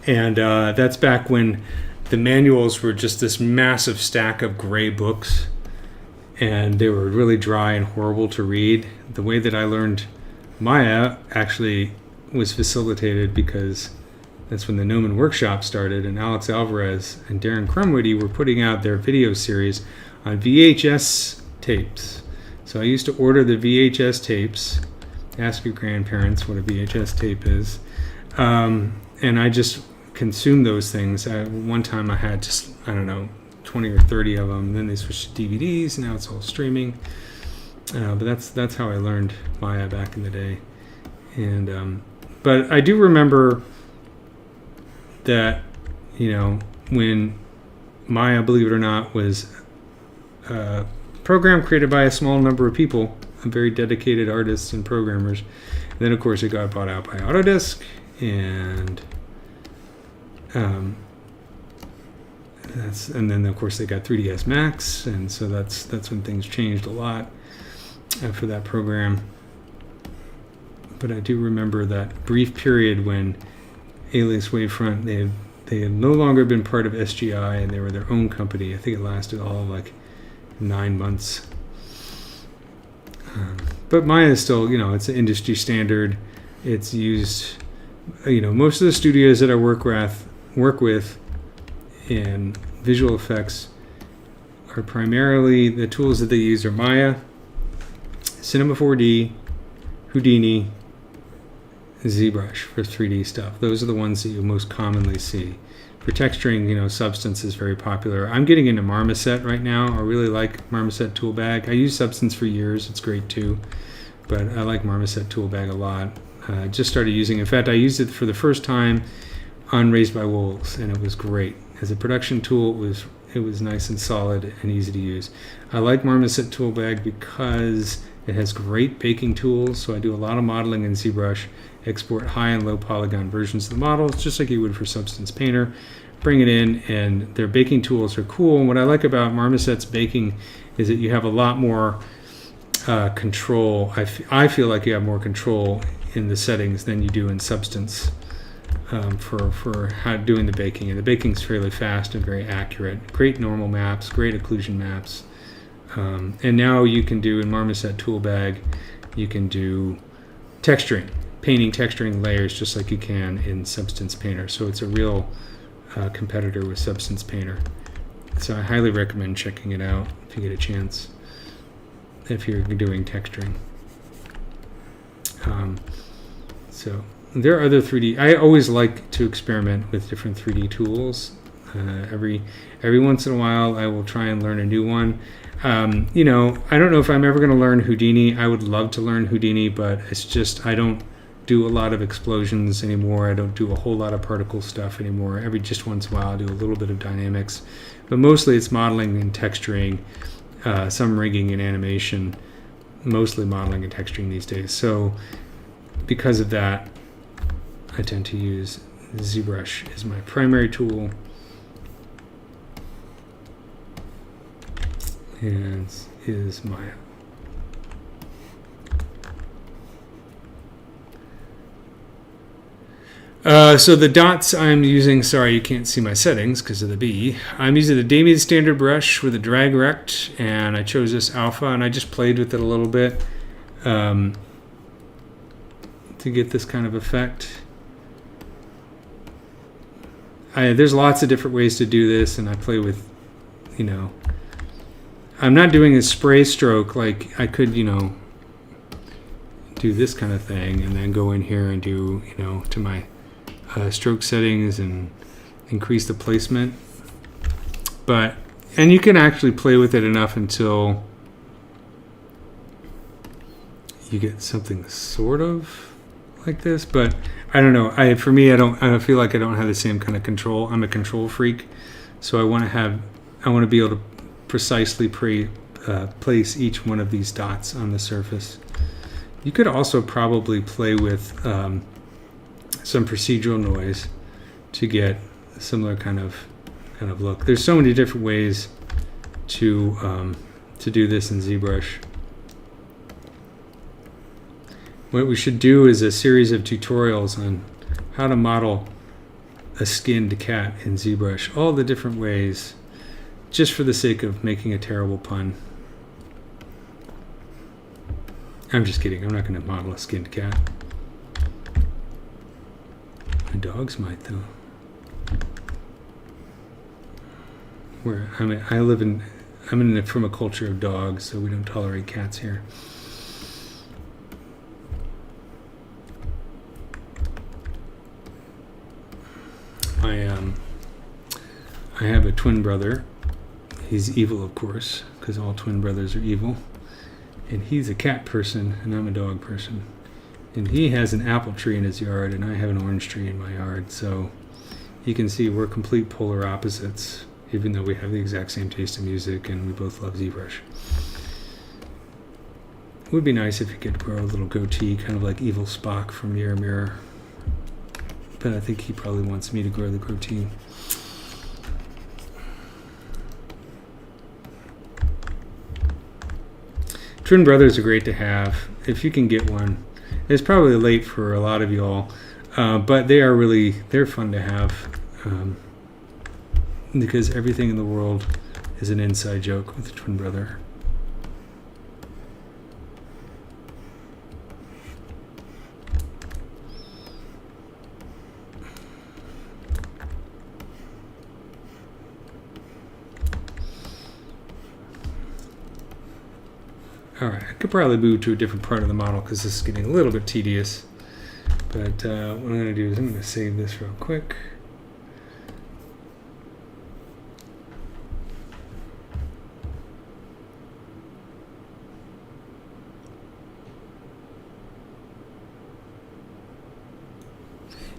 And that's back when the manuals were just this massive stack of gray books, and they were really dry and horrible to read. The way that I learned Maya actually was facilitated because that's when the Gnomon Workshop started, and Alex Alvarez and Darren Crumwitty were putting out their video series on VHS tapes. So I used to order the VHS tapes. Ask your grandparents what a VHS tape is. And I just consumed those things. One time I had just, 20 or 30 of them. Then they switched to DVDs, and now it's all streaming. But that's how I learned Maya back in the day. And but I do remember that, when Maya, believe it or not, was a program created by a small number of people, very dedicated artists and programmers. And then, of course, it got bought out by Autodesk, and then, of course, they got 3ds Max, and so that's when things changed a lot for that program. But I do remember that brief period when Alias Wavefront, they had no longer been part of SGI, and they were their own company. I think it lasted all of 9 months. But Maya is still, it's an industry standard. It's used, most of the studios that I work with in visual effects are primarily, the tools that they use are Maya, Cinema 4D, Houdini, ZBrush for 3D stuff. Those are the ones that you most commonly see. For texturing, Substance is very popular. I'm getting into Marmoset right now. I really like Marmoset Tool Bag. I used Substance for years. It's great too. But I like Marmoset Tool Bag a lot. I just started using it. In fact, I used it for the first time on Raised by Wolves, and it was great. As a production tool, it was nice and solid and easy to use. I like Marmoset Tool Bag because it has great baking tools. So I do a lot of modeling in ZBrush. Export high and low polygon versions of the models, just like you would for Substance Painter. Bring it in, and their baking tools are cool. And what I like about Marmoset's baking is that you have a lot more control. I feel like you have more control in the settings than you do in Substance for how doing the baking. And the baking's fairly fast and very accurate. Great normal maps, great occlusion maps. And now you can do in Marmoset Tool Bag, you can do texturing. Painting, texturing layers just like you can in Substance Painter. So it's a real competitor with Substance Painter. So I highly recommend checking it out if you get a chance, if you're doing texturing. So there are other 3D. I always like to experiment with different 3D tools. Every once in a while, I will try and learn a new one. I don't know if I'm ever going to learn Houdini. I would love to learn Houdini, but it's just I don't do a lot of explosions anymore. I don't do a whole lot of particle stuff anymore. Just once in a while I'll do a little bit of dynamics, but mostly it's modeling and texturing, some rigging and animation, mostly modeling and texturing these days. So because of that, I tend to use ZBrush as my primary tool. And is Maya. So the dots I'm using, sorry you can't see my settings because of the bee. I'm using the Damien standard brush with a drag rect, and I chose this alpha, and I just played with it a little bit to get this kind of effect. There's lots of different ways to do this, and I play with, I'm not doing a spray stroke. Like I could, do this kind of thing and then go in here and do, to my stroke settings and increase the placement. And you can actually play with it enough until you get something sort of like this. But I don't know. For me, I don't feel like I don't have the same kind of control. I'm a control freak, so I want to be able to precisely place each one of these dots on the surface. You could also probably play with some procedural noise to get a similar kind of look. There's so many different ways to do this in ZBrush. What we should do is a series of tutorials on how to model a skinned cat in ZBrush, all the different ways, just for the sake of making a terrible pun. I'm just kidding. I'm not going to model a skinned cat. My dogs might, though. I'm from a culture of dogs, so we don't tolerate cats here. I have a twin brother. He's evil, of course, because all twin brothers are evil. And he's a cat person, and I'm a dog person. And he has an apple tree in his yard, and I have an orange tree in my yard. So you can see we're complete polar opposites, even though we have the exact same taste in music, and we both love ZBrush. It would be nice if you could grow a little goatee, kind of like evil Spock from Mirror Mirror. But I think he probably wants me to grow the goatee. Twin brothers are great to have if you can get one. It's probably late for a lot of y'all, but they're fun to have because everything in the world is an inside joke with a twin brother. Alright, I could probably move to a different part of the model because this is getting a little bit tedious. But what I'm going to do is I'm going to save this real quick.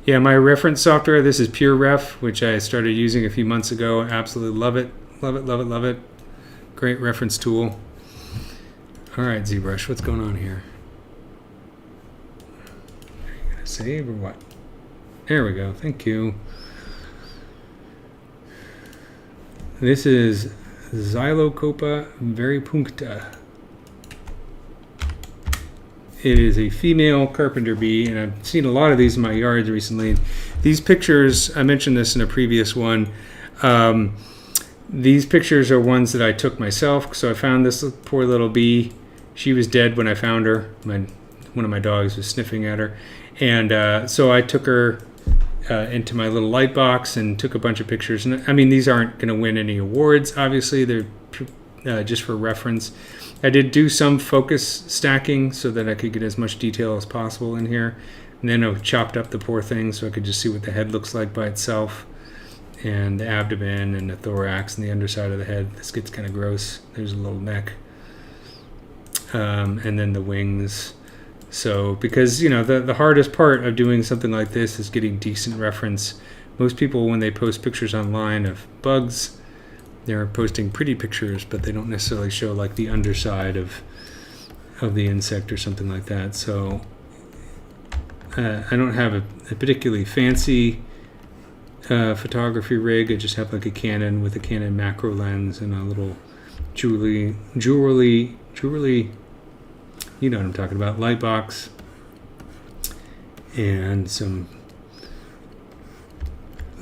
Yeah, my reference software, this is PureRef, which I started using a few months ago. Absolutely love it. Love it, love it, love it. Great reference tool. All right, ZBrush, what's going on here? Are you gonna save or what? There we go, thank you. This is Xylocopa varipuncta. It is a female carpenter bee, and I've seen a lot of these in my yards recently. These pictures, I mentioned this in a previous one, these pictures are ones that I took myself. So I found this poor little bee. She was dead when I found her. One of my dogs was sniffing at her. And so I took her into my little light box and took a bunch of pictures. And I mean, these aren't going to win any awards, obviously. They're just for reference. I did do some focus stacking so that I could get as much detail as possible in here. And then I chopped up the poor thing so I could just see what the head looks like by itself. And the abdomen and the thorax and the underside of the head. This gets kind of gross. There's a little neck. And then the wings. So, because, the hardest part of doing something like this is getting decent reference. Most people, when they post pictures online of bugs, they're posting pretty pictures, but they don't necessarily show like the underside of the insect or something like that. So I don't have a particularly fancy photography rig. I just have like a Canon with a Canon macro lens and a little jewelry, you know what I'm talking about, light box, and some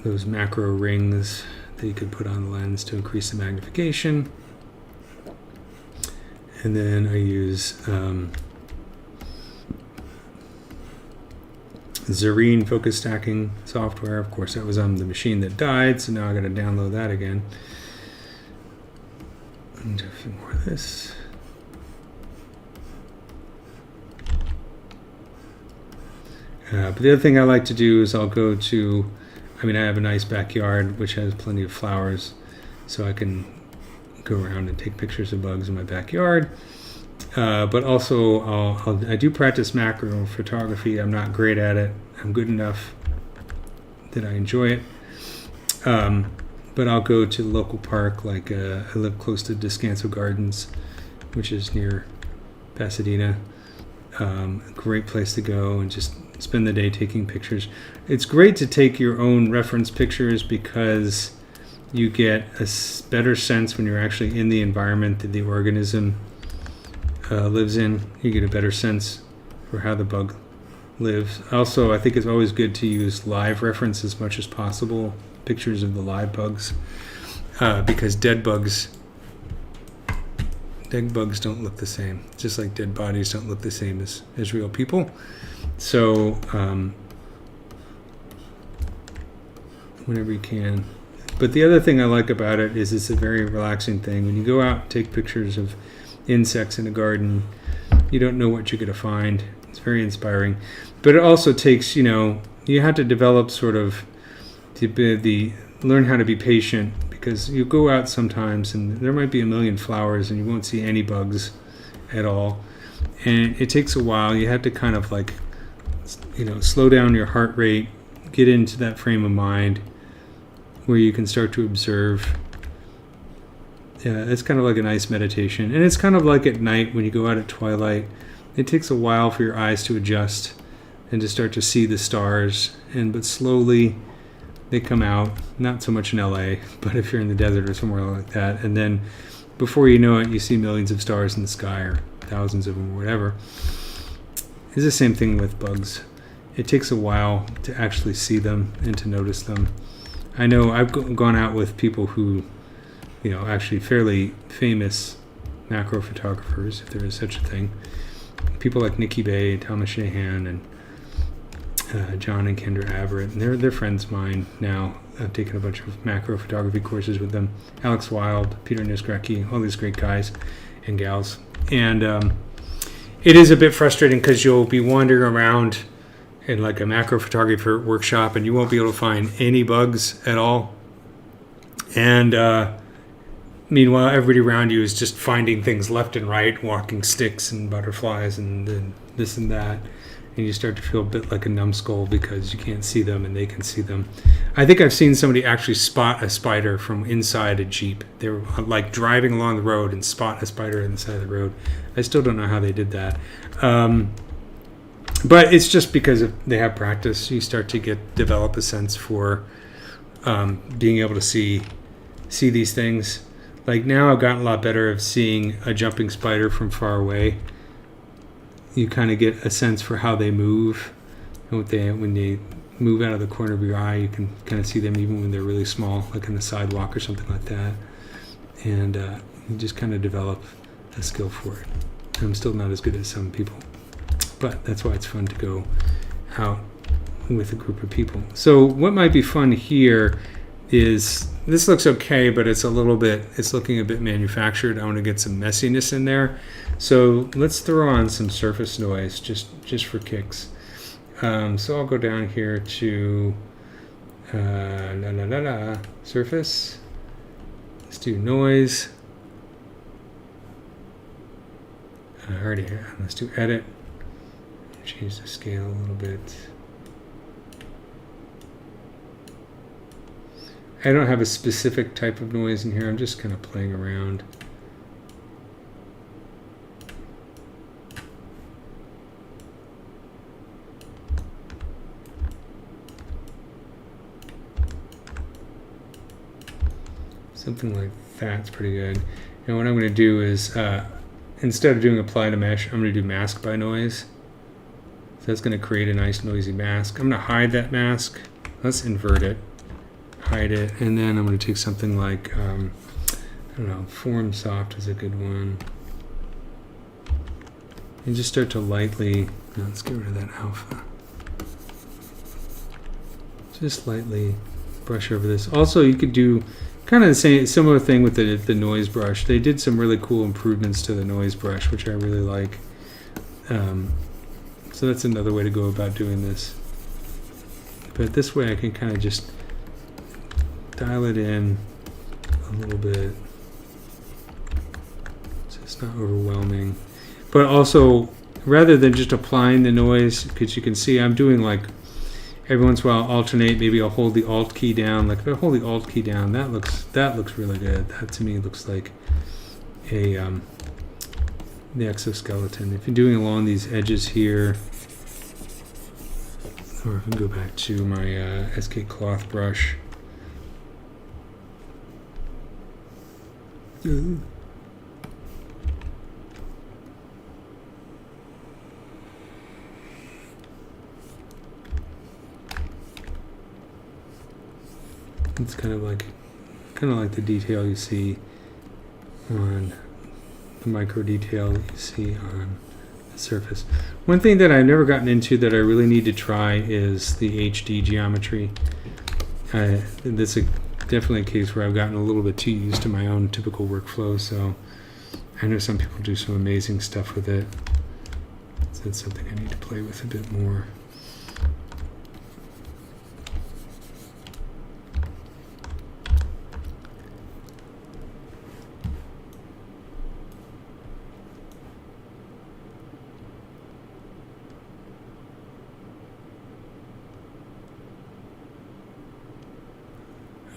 those macro rings that you could put on the lens to increase the magnification. And then I use Zarine focus stacking software. Of course, that was on the machine that died, so now I got to download that again. And do a few more of this. But the other thing I like to do is I'll go to, I have a nice backyard which has plenty of flowers, so I can go around and take pictures of bugs in my backyard. But also I do practice macro photography. I'm not great at it. I'm good enough that I enjoy it. But I'll go to the local park, like I live close to Descanso Gardens, which is near Pasadena. A great place to go and just spend the day taking pictures. It's great to take your own reference pictures because you get a better sense when you're actually in the environment that the organism lives in. You get a better sense for how the bug lives. Also, I think it's always good to use live reference as much as possible, pictures of the live bugs, because dead bugs don't look the same, just like dead bodies don't look the same as real people. So whenever you can. But the other thing I like about it is it's a very relaxing thing. When you go out and take pictures of insects in a garden, you don't know what you're going to find. It's very inspiring. But it also takes, you have to develop sort of learn how to be patient, because you go out sometimes and there might be a million flowers and you won't see any bugs at all. And it takes a while. You have to kind of like, slow down your heart rate, get into that frame of mind where you can start to observe. Yeah, it's kind of like a nice meditation. And it's kind of like at night when you go out at twilight. It takes a while for your eyes to adjust and to start to see the stars. But slowly they come out, not so much in LA, but if you're in the desert or somewhere like that. And then before you know it, you see millions of stars in the sky, or thousands of them, or whatever. It's the same thing with bugs. It takes a while to actually see them and to notice them. I know I've gone out with people who, actually fairly famous macro photographers, if there is such a thing. People like Nikki Bay, Thomas Shahan, and John and Kendra Averett, and they're friends of mine now. I've taken a bunch of macro photography courses with them. Alex Wild, Peter Nisgrecki, all these great guys and gals. And it is a bit frustrating because you'll be wandering around in like a macro photography workshop and you won't be able to find any bugs at all. And meanwhile, everybody around you is just finding things left and right, walking sticks and butterflies and this and that. And you start to feel a bit like a numbskull because you can't see them and they can see them. I think I've seen somebody actually spot a spider from inside a Jeep. They were like driving along the road and spot a spider inside the road. I still don't know how they did that. But it's just because they have practice. You start to develop a sense for being able to see these things. Like now I've gotten a lot better of seeing a jumping spider from far away. You kind of get a sense for how they move. And when they move out of the corner of your eye, you can kind of see them even when they're really small, like on the sidewalk or something like that. And you just kind of develop a skill for it. I'm still not as good as some people. But that's why it's fun to go out with a group of people. So what might be fun here is, this looks okay, but it's looking a bit manufactured. I want to get some messiness in there. So let's throw on some surface noise just for kicks. So I'll go down here to surface. Let's do noise. I already have. Let's do edit. change the scale a little bit. I don't have a specific type of noise in here. I'm just kind of playing around. Something like that's pretty good. And what I'm going to do is, instead of doing apply to mesh, I'm going to do mask by noise. So that's going to create a nice noisy mask. I'm going to hide that mask. Let's invert it. Hide it. And then I'm going to take something like, I don't know, form soft is a good one. And just start to lightly, no, let's get rid of that alpha. Just lightly brush over this. Also, you could do kind of the same, similar thing with the noise brush. They did some really cool improvements to the noise brush, which I really like. So that's another way to go about doing this. But this way I can kind of just dial it in a little bit so it's not overwhelming. But also, rather than just applying the noise, because you can see I'm doing like every once in a while alternate. Maybe I'll hold the Alt key down. Like if I hold the Alt key down, that looks really good. That to me looks like a the exoskeleton. If you're doing along these edges here, or if I go back to my SK cloth brush. It's kind of like the detail you see on the micro detail that you see on the surface. One thing that I've never gotten into that I really need to try is the HD geometry. This is definitely a case where I've gotten a little bit too used to my own typical workflow, so I know some people do some amazing stuff with it. So it's something I need to play with a bit more.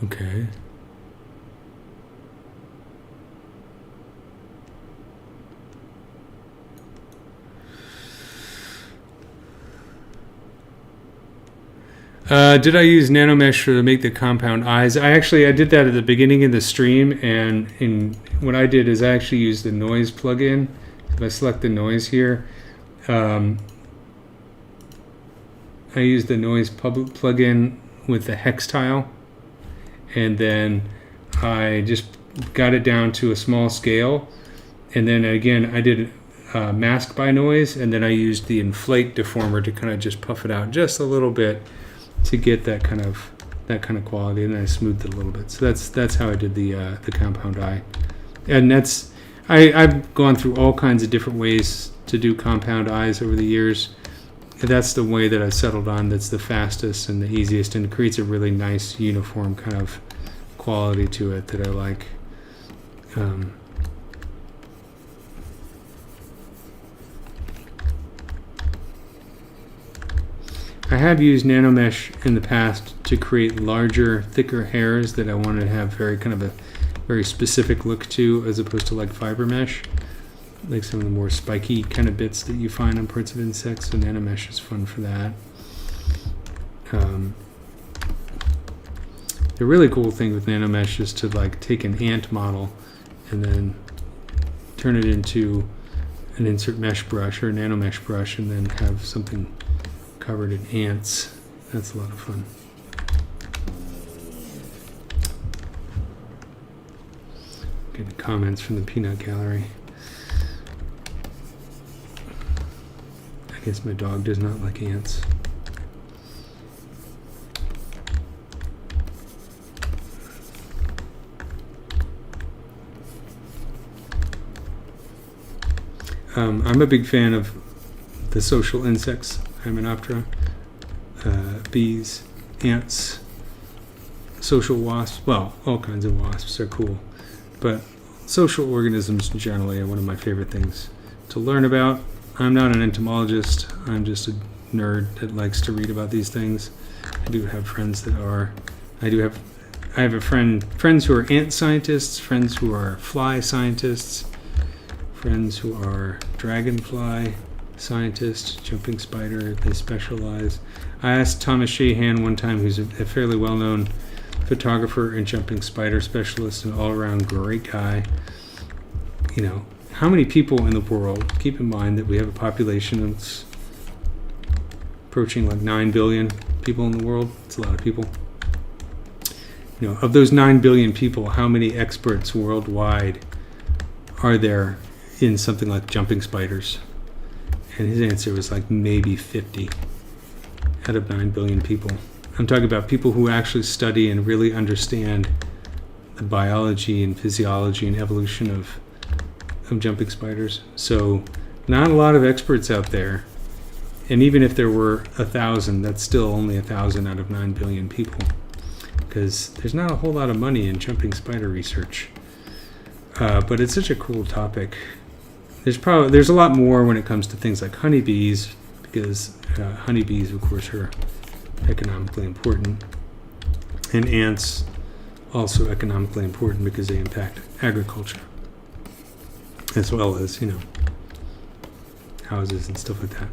Okay. Did I use nanomesh to make the compound eyes? I did that at the beginning of the stream, and what I did is I actually used the noise plugin. If I select the noise here, I used the noise plugin with the hex tile. And then I just got it down to a small scale. And then again, I did mask by noise, and then I used the inflate deformer to kind of just puff it out just a little bit to get that kind of quality. And then I smoothed it a little bit. So that's how I did the compound eye. And I've gone through all kinds of different ways to do compound eyes over the years. And that's the way that I've settled on. That's the fastest and the easiest, and it creates a really nice uniform kind of quality to it that I like. I have used nanomesh in the past to create larger, thicker hairs that I wanted to have a very specific look to, as opposed to like fiber mesh. Like some of the more spiky kind of bits that you find on parts of insects, so nanomesh is fun for that. The really cool thing with nanomesh is to like take an ant model and then turn it into an insert mesh brush or a nanomesh brush, and then have something covered in ants. That's a lot of fun. Getting comments from the peanut gallery. I guess my dog does not like ants. I'm a big fan of the social insects, Hymenoptera, bees, ants, social wasps. Well, all kinds of wasps are cool, but social organisms generally are one of my favorite things to learn about. I'm not an entomologist. I'm just a nerd that likes to read about these things. I do have friends that are. I have friends who are ant scientists, friends who are fly scientists, friends who are dragonfly scientists, jumping spider. They specialize. I asked Thomas Shahan one time, who's a fairly well-known photographer and jumping spider specialist, and all-around great guy. You know, how many people in the world? Keep in mind that we have a population that's approaching like 9 billion people in the world. It's a lot of people. You know, of those 9 billion people, how many experts worldwide are there in something like jumping spiders? And his answer was like maybe 50 out of 9 billion people. I'm talking about people who actually study and really understand the biology and physiology and evolution of jumping spiders. So not a lot of experts out there. And even if there were 1,000, that's still only 1,000 out of 9 billion people, because there's not a whole lot of money in jumping spider research. But it's such a cool topic. There's a lot more when it comes to things like honeybees, because honeybees, of course, are economically important, and ants also economically important because they impact agriculture, as well as, you know, houses and stuff like that.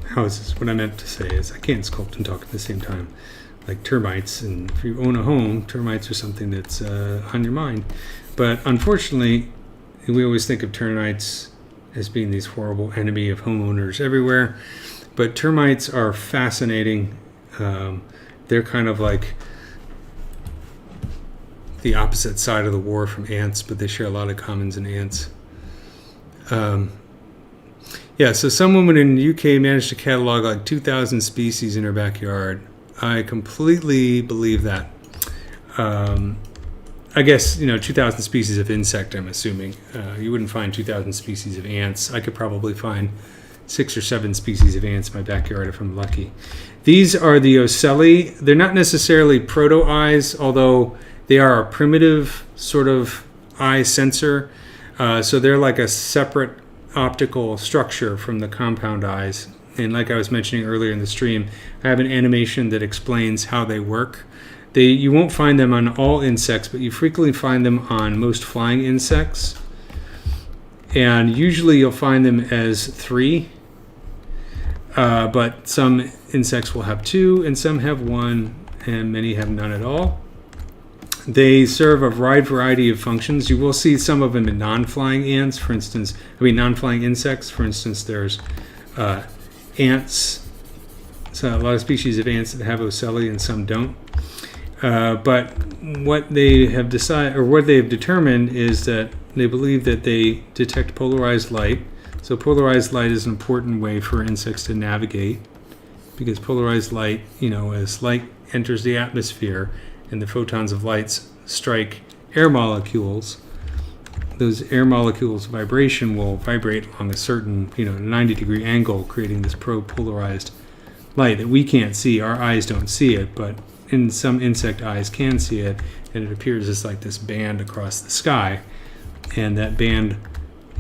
Houses, what I meant to say is I can't sculpt and talk at the same time. Like termites, and if you own a home, termites are something that's on your mind. But unfortunately, we always think of termites as being these horrible enemy of homeowners everywhere. But termites are fascinating. They're kind of like the opposite side of the war from ants, but they share a lot of commons in ants. Yeah, so some woman in the UK managed to catalog like 2,000 species in her backyard. I completely believe that. I guess, 2,000 species of insect, I'm assuming. You wouldn't find 2,000 species of ants. I could probably find 6 or 7 species of ants in my backyard if I'm lucky. These are the ocelli. They're not necessarily proto-eyes, although they are a primitive sort of eye sensor. So they're like a separate optical structure from the compound eyes. And like I was mentioning earlier in the stream, I have an animation that explains how they work. You won't find them on all insects, but you frequently find them on most flying insects. And usually you'll find them as 3. But some insects will have 2, and some have 1, and many have none at all. They serve a wide variety of functions. You will see some of them in non-flying insects. For instance, there's ants. So a lot of species of ants that have ocelli and some don't. But what they have determined is that they believe that they detect polarized light. So polarized light is an important way for insects to navigate, because polarized light, as light enters the atmosphere and the photons of light strike air molecules, those air molecules' vibration will vibrate along a certain, 90-degree angle, creating this polarized light that we can't see. Our eyes don't see it, but in some insect eyes can see it, and it appears as like this band across the sky. And that band,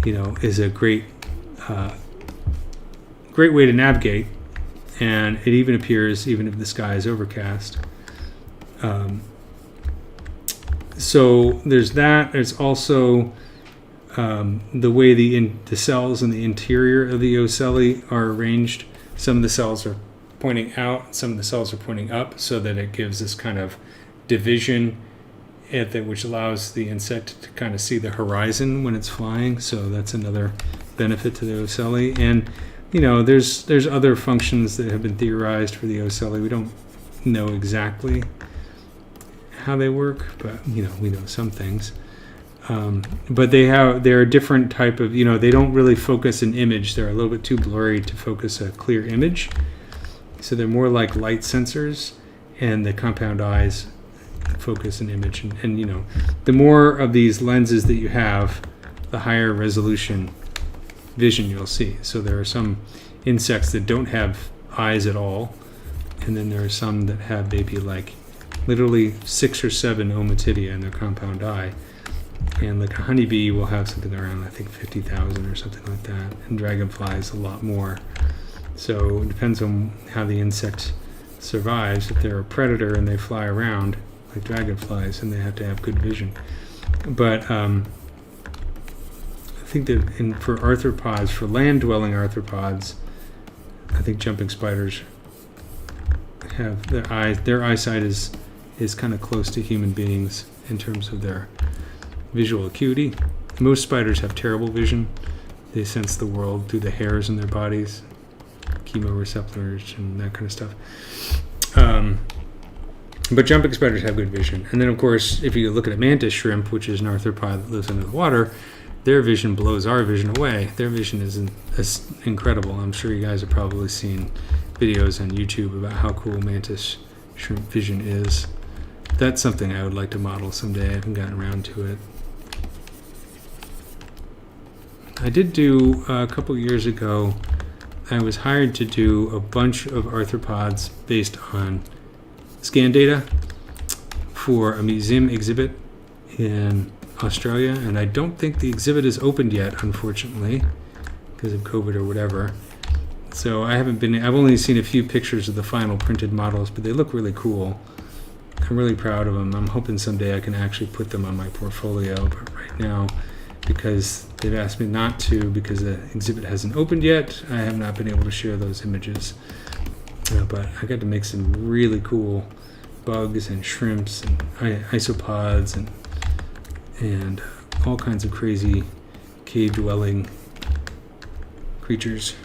is a great way to navigate, and it even appears even if the sky is overcast. So there's that. There's also the way the cells in the interior of the ocelli are arranged. Some of the cells are pointing out, some of the cells are pointing up, so that it gives this kind of division which allows the insect to kind of see the horizon when it's flying. So that's another benefit to the ocelli. And there's other functions that have been theorized for the ocelli. We don't know exactly how they work, but we know some things. But they're a different type of, they don't really focus an image. They're a little bit too blurry to focus a clear image. So they're more like light sensors, and the compound eyes focus an image. And the more of these lenses that you have, the higher resolution vision you'll see. So there are some insects that don't have eyes at all, and then there are some that have maybe like literally 6 or 7 ommatidia in their compound eye. And like a honeybee will have something around, I think, 50,000 or something like that. And dragonflies a lot more. So it depends on how the insect survives. If they're a predator and they fly around like dragonflies, then they have to have good vision. But I think that for arthropods, for land-dwelling arthropods, I think jumping spiders have their eyesight is kind of close to human beings in terms of their visual acuity. Most spiders have terrible vision. They sense the world through the hairs in their bodies, chemoreceptors and that kind of stuff. But jumping spiders have good vision. And then, of course, if you look at a mantis shrimp, which is an arthropod that lives under the water, their vision blows our vision away. Their vision is incredible. I'm sure you guys have probably seen videos on YouTube about how cool mantis shrimp vision is. That's something I would like to model someday. I haven't gotten around to it. I did do, a couple years ago, I was hired to do a bunch of arthropods based on scan data for a museum exhibit in Australia, and I don't think the exhibit is opened yet, unfortunately, because of COVID or whatever. So I've only seen a few pictures of the final printed models, but they look really cool. I'm really proud of them. I'm hoping someday I can actually put them on my portfolio, but right now, because they've asked me not to, because the exhibit hasn't opened yet, I have not been able to share those images. But I got to make some really cool bugs and shrimps and isopods and all kinds of crazy cave-dwelling creatures.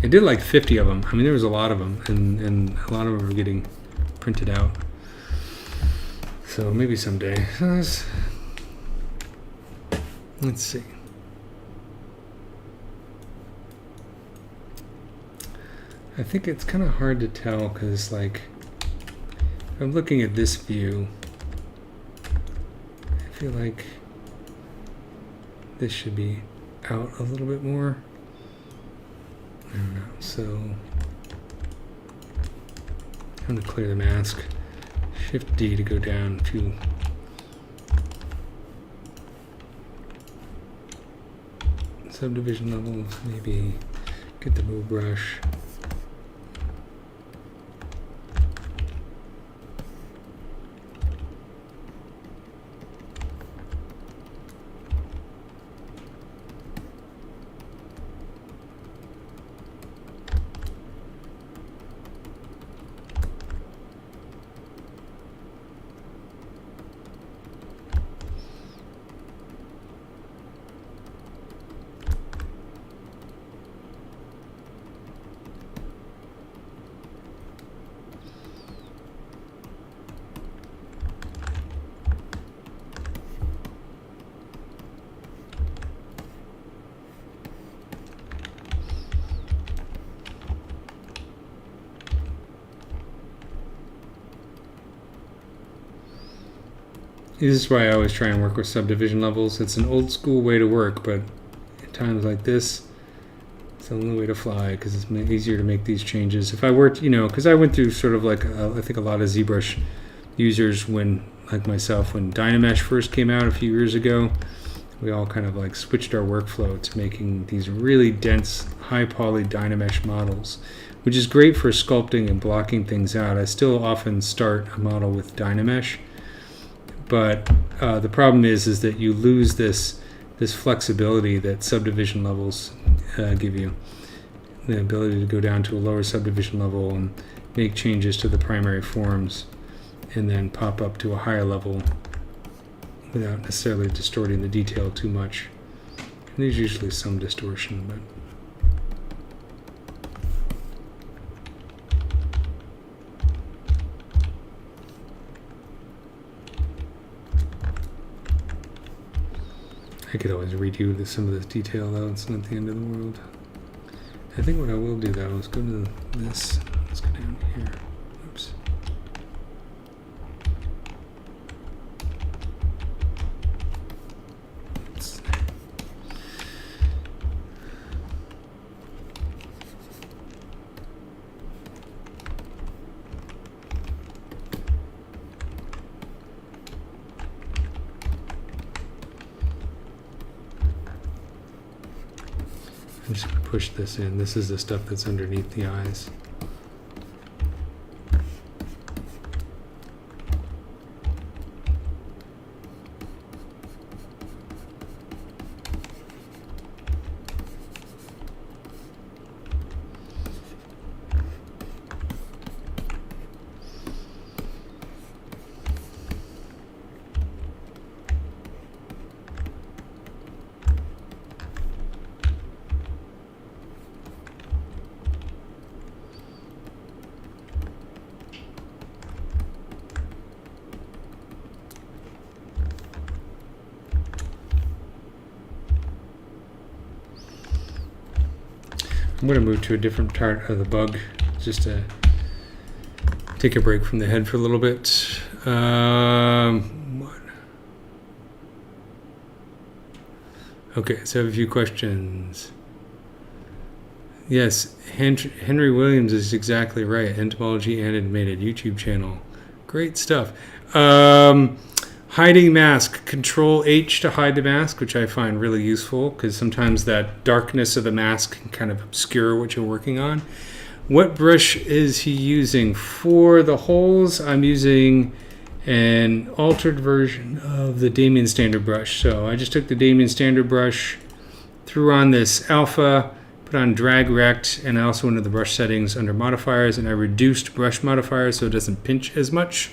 I did like 50 of them. I mean, there was a lot of them, and a lot of them were getting printed out. So maybe someday. Let's see. I think it's kind of hard to tell because, like, if I'm looking at this view, I feel like this should be out a little bit more. I don't know. So I'm going to clear the mask. Shift D to go down a few. Subdivision levels, maybe get the ZBrush. This is why I always try and work with subdivision levels. It's an old school way to work, but at times like this, it's the only way to fly because it's easier to make these changes. If I were to, because I went through sort of like, I think a lot of ZBrush users like myself, when Dynamesh first came out a few years ago, we all kind of like switched our workflow to making these really dense, high poly Dynamesh models, which is great for sculpting and blocking things out. I still often start a model with Dynamesh. But the problem is that you lose this flexibility that subdivision levels give you. The ability to go down to a lower subdivision level and make changes to the primary forms and then pop up to a higher level without necessarily distorting the detail too much. And there's usually some distortion, but I could always redo some of this detail, though. It's not the end of the world. I think what I will do, though, is go to this. Let's go down here. Oops. push this in. This is the stuff that's underneath the eyes. I'm going to move to a different part of the bug just to take a break from the head for a little bit. Okay, so I have a few questions. Yes, Henry Williams is exactly right. Entomology animated YouTube channel. Great stuff. Hiding mask. Control H to hide the mask, which I find really useful because sometimes that darkness of the mask can kind of obscure what you're working on. What brush is he using? For the holes, I'm using an altered version of the Damien Standard brush. So I just took the Damien Standard brush, threw on this alpha, put on drag rect, and I also went to the brush settings under modifiers, and I reduced brush modifiers so it doesn't pinch as much.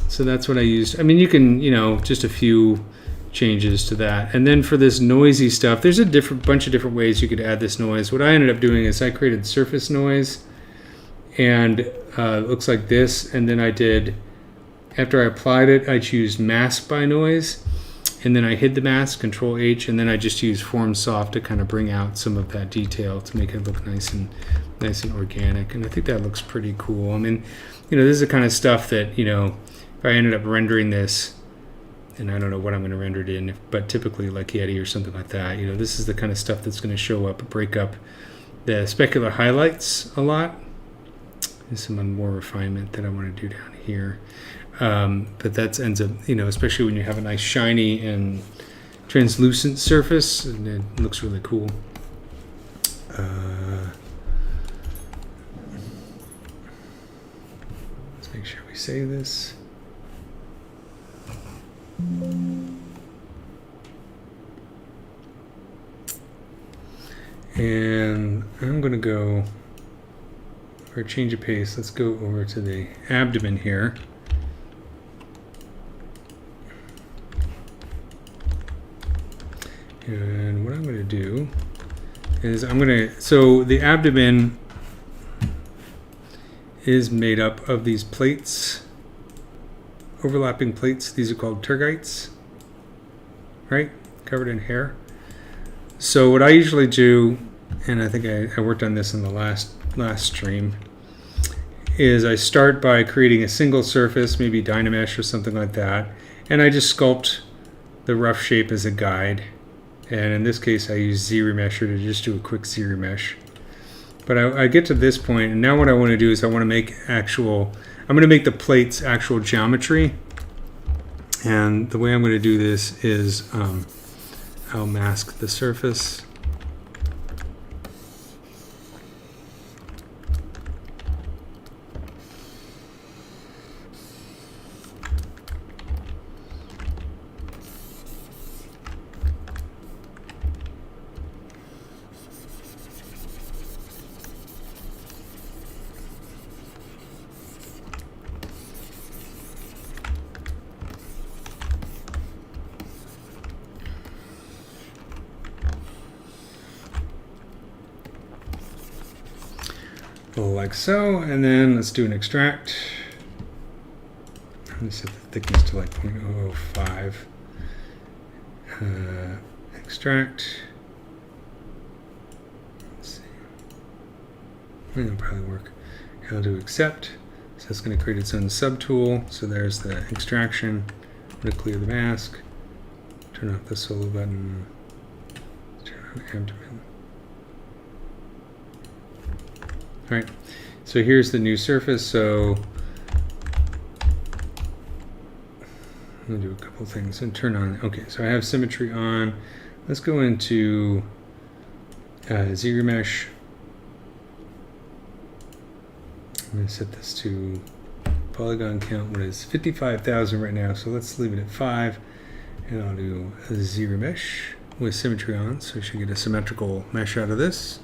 So that's what I used. I mean, you can, just a few changes to that. And then for this noisy stuff, there's a bunch of different ways you could add this noise. What I ended up doing is I created surface noise, and it looks like this. And then after I applied it, I choose mask by noise, and then I hid the mask, Control H, and then I just used Form Soft to kind of bring out some of that detail to make it look nice and organic. And I think that looks pretty cool. I mean, this is the kind of stuff that, if I ended up rendering this, and I don't know what I'm going to render it in, but typically like Yeti or something like that, this is the kind of stuff that's going to show up, break up the specular highlights a lot. There's some more refinement that I want to do down here. But that ends up, especially when you have a nice shiny and translucent surface, and it looks really cool. Let's make sure we save this. And I'm going to go, for a change of pace, let's go over to the abdomen here. And what I'm going to do is so the abdomen is made up of these plates, overlapping plates. These are called tergites, right? Covered in hair. So what I usually do, and I think I worked on this in the last stream, is I start by creating a single surface, maybe Dynamesh or something like that, and I just sculpt the rough shape as a guide. And in this case, I use ZRemesher to just do a quick ZRemesh. But I get to this point, and now what I want to do is I want to make I'm going to make the plates actual geometry. And the way I'm going to do this is I'll mask the surface. Like so, and then let's do an extract. Let me set the thickness to like 0.005. Extract. Let's see. That'll probably work. I'll do accept. So it's going to create its own subtool. So there's the extraction. I'm going to clear the mask. Turn off the solo button. Turn on abdomen. All right, so here's the new surface. So I'm gonna do a couple things and turn on. Okay, so I have symmetry on. Let's go into ZBrush. I'm going to set this to polygon count. What is 55,000 right now? So let's leave it at 5. And I'll do a ZBrush with symmetry on, so we should get a symmetrical mesh out of this.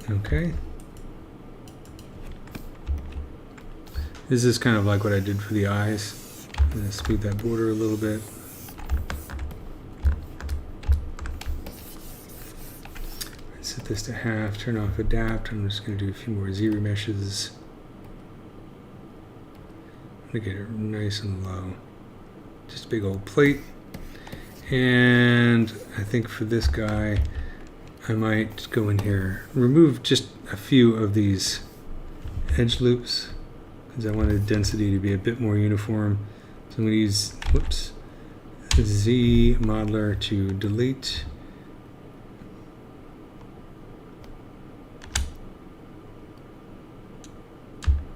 Okay. This is kind of like what I did for the eyes. I'm going to smooth that border a little bit. Set this to half, turn off adapt. I'm just going to do a few more ZBrushes. I'm going to get it nice and low. Just a big old plate. And I think for this guy, I might go in here, remove just a few of these edge loops, because I wanted density to be a bit more uniform. So I'm going to use, whoops, Z modeler to delete.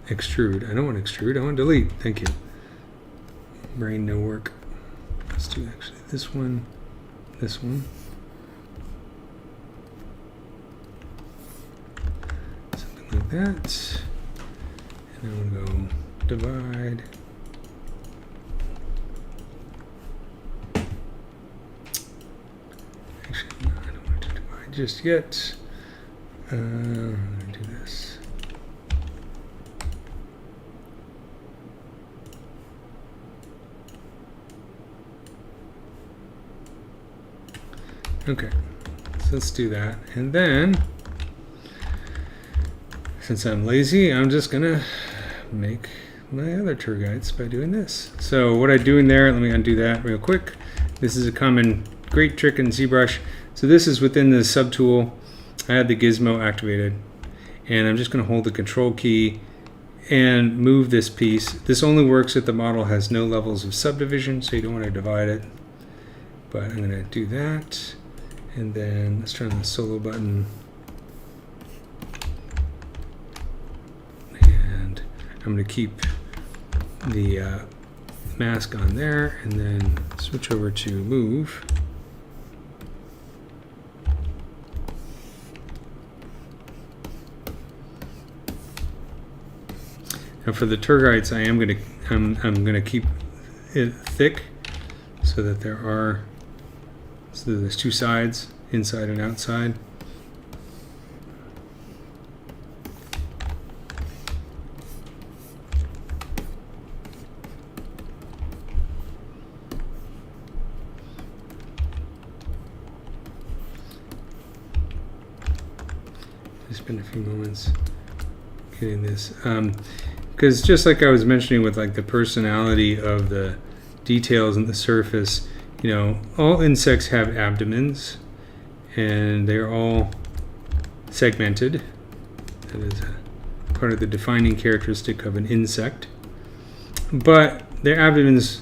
Extrude. I don't want extrude, I want delete. Thank you. Brain no work. Let's do actually this one, this one. Something like that. And I'm going to go divide. Actually, no, I don't want to divide just yet. I'm going to do this. Okay, so let's do that. And then, since I'm lazy, I'm just gonna make my other tour guides by doing this. So what I do in there, let me undo that real quick. This is a common great trick in ZBrush. So this is within the subtool. I had the gizmo activated, and I'm just gonna hold the control key and move this piece. This only works if the model has no levels of subdivision, so you don't want to divide it. But I'm gonna do that. And then let's turn on the solo button. And I'm going to keep the mask on there and then switch over to move. Now for the tour guides, I'm going to keep it thick so that so there's two sides, inside and outside. Just spend a few moments getting this, because just like I was mentioning with like the personality of the details on the surface, you know, all insects have abdomens, and they're all segmented. That is a part of the defining characteristic of an insect. But their abdomens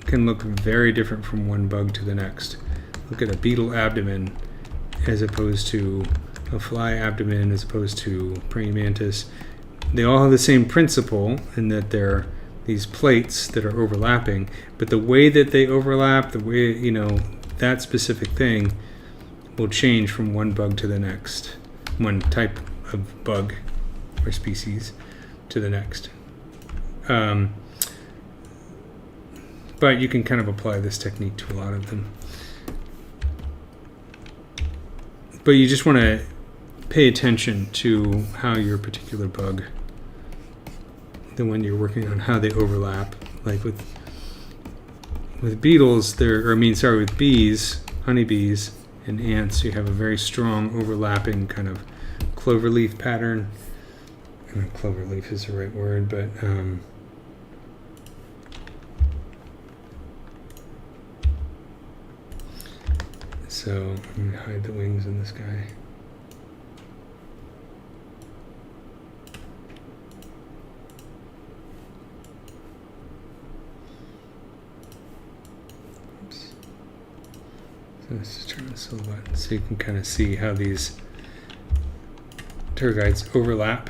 can look very different from one bug to the next. Look at a beetle abdomen as opposed to a fly abdomen as opposed to praying mantis. They all have the same principle in that they're these plates that are overlapping, but the way that they overlap, the way, you know, that specific thing will change from one bug to the next, one type of bug or species to the next. But you can kind of apply this technique to a lot of them. But you just want to pay attention to how your particular bug, the one you're working on, how they overlap. Like with beetles, with bees, honeybees, and ants, you have a very strong overlapping kind of cloverleaf pattern. I don't know if cloverleaf is the right word, but so I'm going to hide the wings in this guy. Let's just turn this little button so you can kind of see how these tour guides overlap.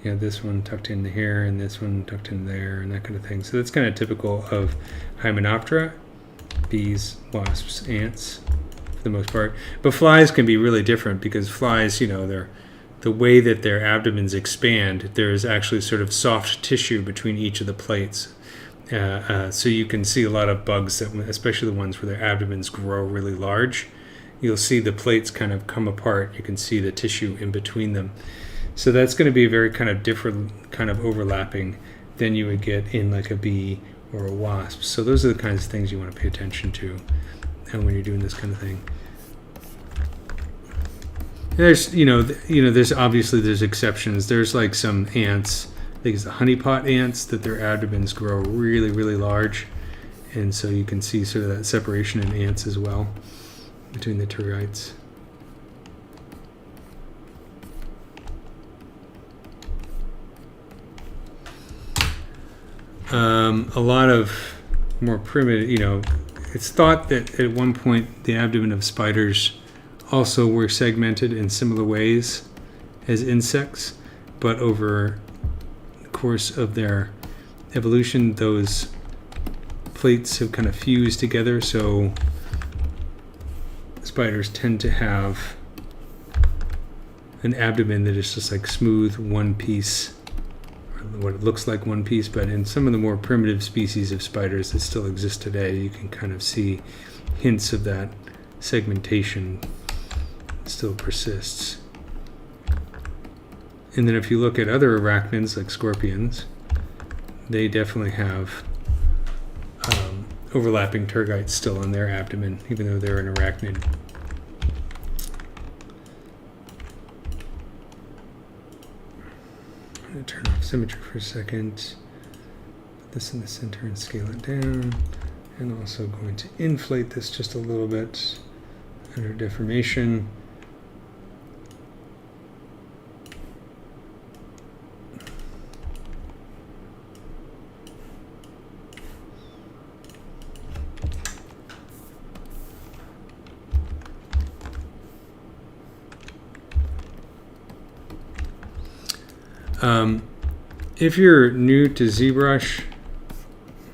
You have this one tucked into here and this one tucked in there and that kind of thing. So that's kind of typical of Hymenoptera, bees, wasps, ants, for the most part. But flies can be really different because flies, the way that their abdomens expand, there is actually sort of soft tissue between each of the plates. So you can see a lot of bugs, especially the ones where their abdomens grow really large. You'll see the plates kind of come apart. You can see the tissue in between them. So that's going to be a very kind of different kind of overlapping than you would get in like a bee or a wasp. So those are the kinds of things you want to pay attention to when you're doing this kind of thing. There's, there's obviously there's exceptions. There's like some ants, I think it's the honeypot ants, that their abdomens grow really, really large. And so you can see sort of that separation in ants as well between the tergites. A lot of more primitive, it's thought that at one point the abdomen of spiders also were segmented in similar ways as insects, but over the course of their evolution, those plates have kind of fused together, so spiders tend to have an abdomen that is just like smooth one piece, or what it looks like one piece. But in some of the more primitive species of spiders that still exist today, you can kind of see hints of that segmentation still persists. And then if you look at other arachnids like scorpions, they definitely have overlapping tergites still on their abdomen, even though they're an arachnid. I'm going to turn off symmetry for a second. Put this in the center and scale it down. And also going to inflate this just a little bit under deformation. If you're new to ZBrush,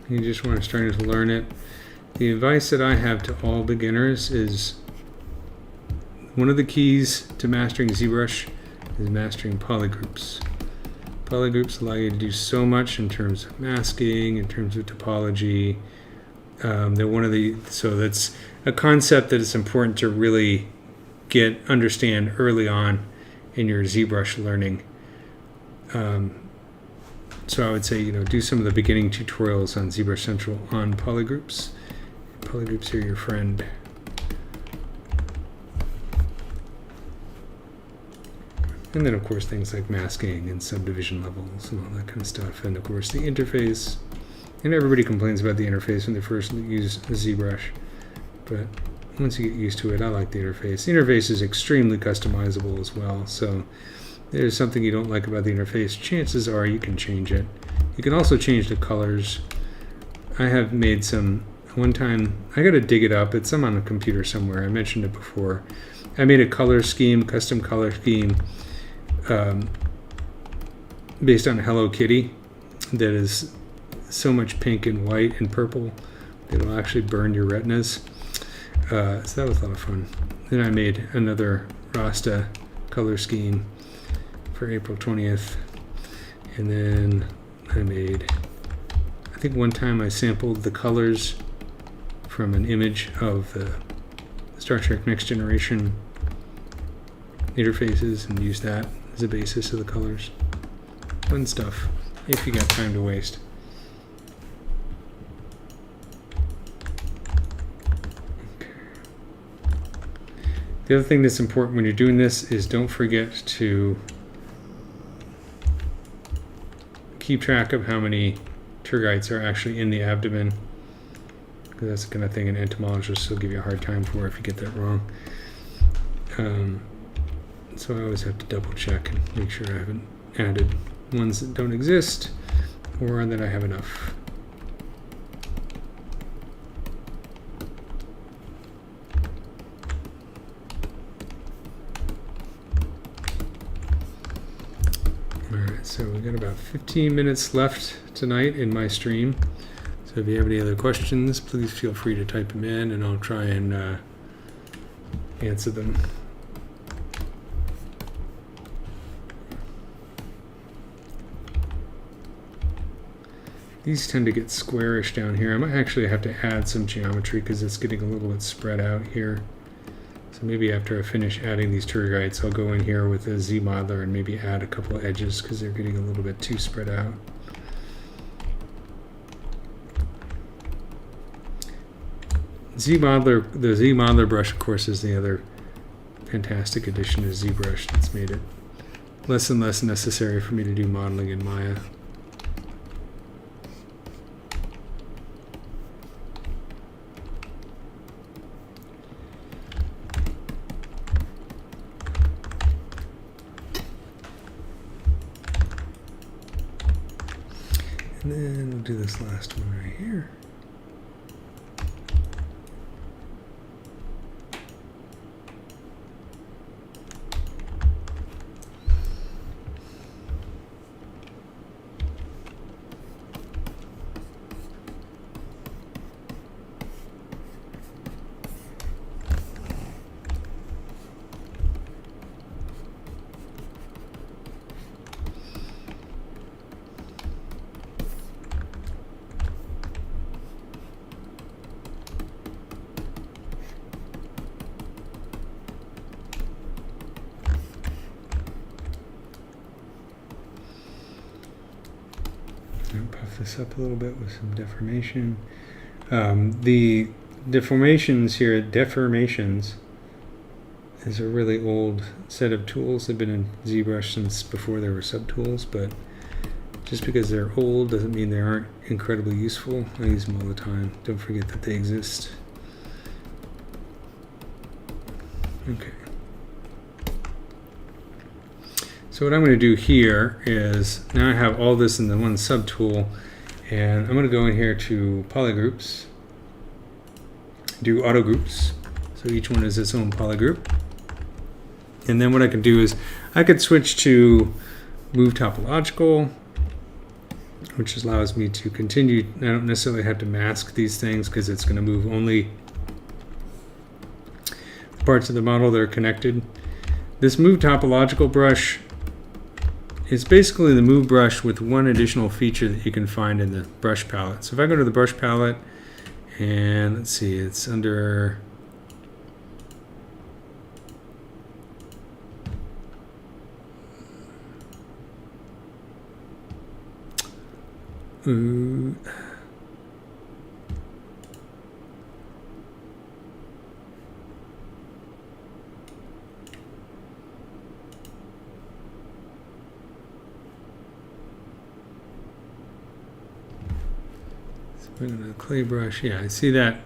you just want to start to learn it, the advice that I have to all beginners is one of the keys to mastering ZBrush is mastering polygroups. Polygroups allow you to do so much in terms of masking, in terms of topology. So that's a concept that is important to really understand early on in your ZBrush learning. So I would say, do some of the beginning tutorials on ZBrush Central on polygroups. Polygroups are your friend. And then, of course, things like masking and subdivision levels and all that kind of stuff. And, of course, the interface. And everybody complains about the interface when they first use ZBrush. But once you get used to it, I like the interface. The interface is extremely customizable as well. So there's something you don't like about the interface, chances are you can change it. You can also change the colors. I have made one time, I got to dig it up. It's on a computer somewhere. I mentioned it before. I made a custom color scheme based on Hello Kitty that is so much pink and white and purple that it'll actually burn your retinas. So that was a lot of fun. Then I made another Rasta color scheme for April 20th. And then I think one time I sampled the colors from an image of the Star Trek Next Generation interfaces and used that as a basis of the colors. Fun stuff, if you got time to waste. Okay. The other thing that's important when you're doing this is don't forget to keep track of how many tergites are actually in the abdomen, because that's the kind of thing an entomologist will give you a hard time for if you get that wrong. So I always have to double check and make sure I haven't added ones that don't exist or that I have enough. So we've got about 15 minutes left tonight in my stream. So if you have any other questions, please feel free to type them in, and I'll try and answer them. These tend to get squarish down here. I might actually have to add some geometry because it's getting a little bit spread out here. So maybe after I finish adding these tour guides, I'll go in here with a Z modeler and maybe add a couple of edges because they're getting a little bit too spread out. Z modeler, the Z modeler brush, of course, is the other fantastic addition to ZBrush that's made it less and less necessary for me to do modeling in Maya. And then we'll do this last one right here. Puff this up a little bit with some deformation. The deformations here, deformations, is a really old set of tools. They've been in ZBrush since before there were subtools, but just because they're old doesn't mean they aren't incredibly useful. I use them all the time. Don't forget that they exist. Okay. So what I'm going to do here is, now I have all this in the one subtool, and I'm going to go in here to polygroups, do auto groups. So each one is its own polygroup. And then what I can do is I could switch to move topological, which allows me to continue. I don't necessarily have to mask these things because it's going to move only parts of the model that are connected. This move topological brush, it's basically the move brush with one additional feature that you can find in the brush palette. So if I go to the brush palette, and let's see, it's under we're going to clay brush. Yeah, I see that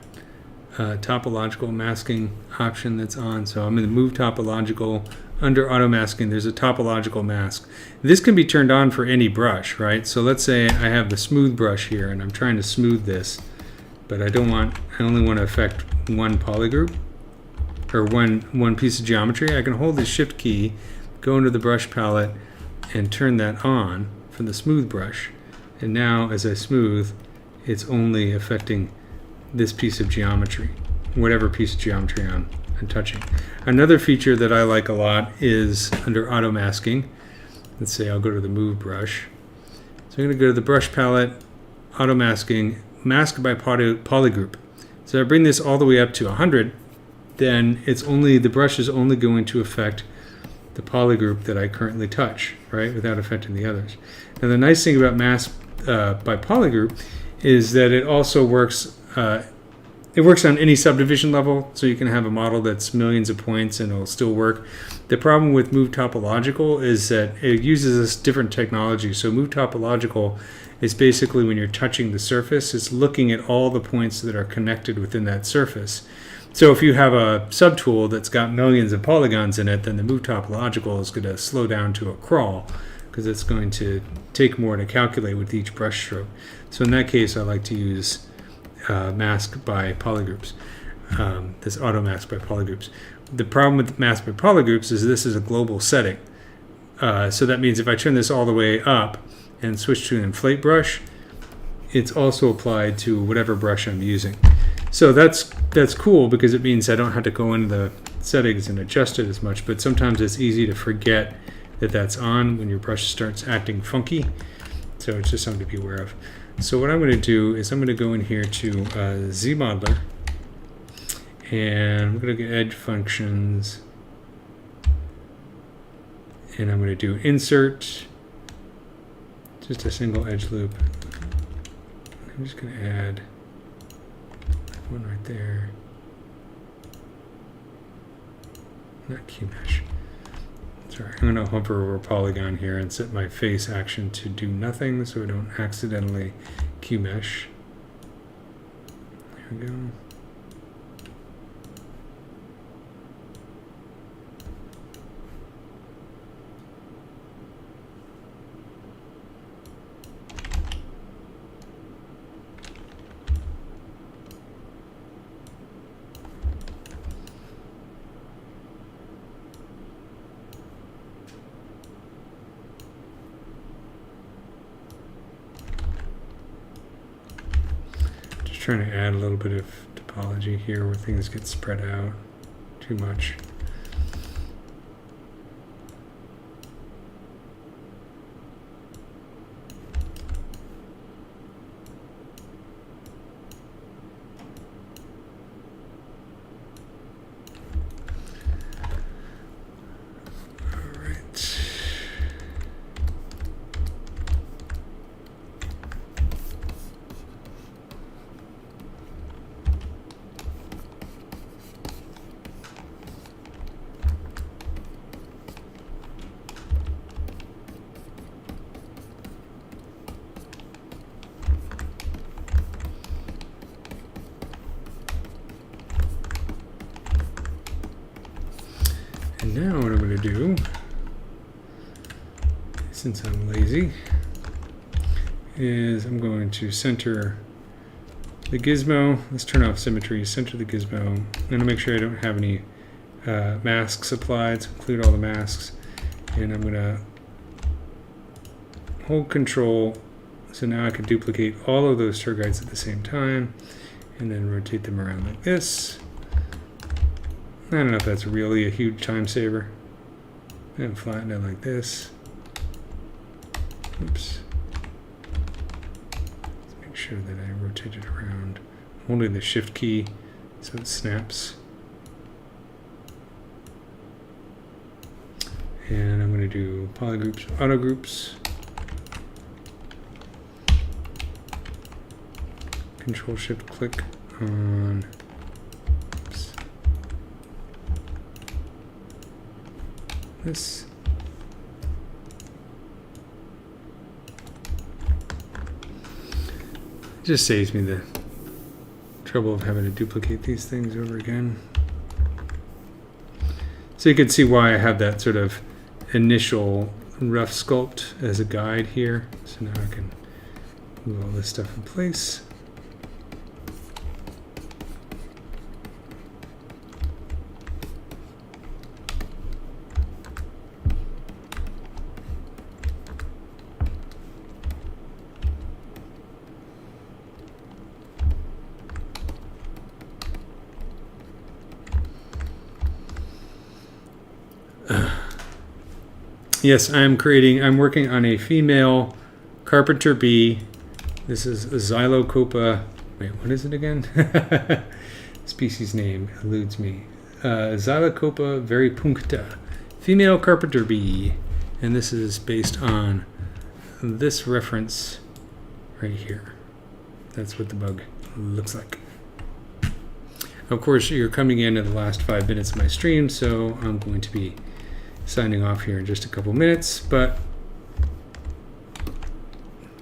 topological masking option that's on. So I'm in the move topological. Under auto masking, there's a topological mask. This can be turned on for any brush, right? So let's say I have the smooth brush here and I'm trying to smooth this, but I only want to affect one polygroup or one piece of geometry. I can hold the shift key, go into the brush palette and turn that on for the smooth brush. And now as I smooth, it's only affecting this piece of geometry, whatever piece of geometry I'm touching. Another feature that I like a lot is under auto masking. Let's say I'll go to the move brush. So I'm going to go to the brush palette, auto masking, mask by polygroup. So I bring this all the way up to 100, then the brush is only going to affect the polygroup that I currently touch, right, without affecting the others. Now the nice thing about mask by polygroup is that it also works. It works on any subdivision level, so you can have a model that's millions of points and it'll still work. The problem with move topological is that it uses this different technology. So move topological is basically when you're touching the surface, it's looking at all the points that are connected within that surface. So if you have a subtool that's got millions of polygons in it, then the move topological is going to slow down to a crawl because it's going to take more to calculate with each brush stroke. So in that case, I like to use mask by polygroups, this auto mask by polygroups. The problem with mask by polygroups is this is a global setting. So that means if I turn this all the way up and switch to an inflate brush, it's also applied to whatever brush I'm using. So that's cool because it means I don't have to go into the settings and adjust it as much, but sometimes it's easy to forget that that's on when your brush starts acting funky. So it's just something to be aware of. So what I'm going to do is I'm going to go in here to ZModeler, and I'm going to get edge functions, and I'm going to do insert, just a single edge loop. I'm just going to add one right there. Not key mesh. Sorry, I'm going to hover over polygon here and set my face action to do nothing so I don't accidentally key mesh. There we go. Trying to add a little bit of topology here where things get spread out too much. All right. And now what I'm going to do, since I'm lazy, is I'm going to center the gizmo. Let's turn off symmetry, center the gizmo. I'm going to make sure I don't have any masks applied, so include all the masks. And I'm going to hold control, so now I can duplicate all of those tergites at the same time, and then rotate them around like this. I don't know if that's really a huge time saver. And flatten it like this. Oops. Let's make sure that I rotate it around. Holding the shift key so it snaps. And I'm going to do polygroups, auto groups. Control shift click on this. It just saves me the trouble of having to duplicate these things over again. So you can see why I have that sort of initial rough sculpt as a guide here. So now I can move all this stuff in place. Yes, I'm working on a female carpenter bee. This is a Xylocopa. Wait, what is it again? Species name eludes me. Xylocopa varipuncta, female carpenter bee. And this is based on this reference right here. That's what the bug looks like. Of course, you're coming in at the last 5 minutes of my stream, so I'm going to be signing off here in just a couple minutes, but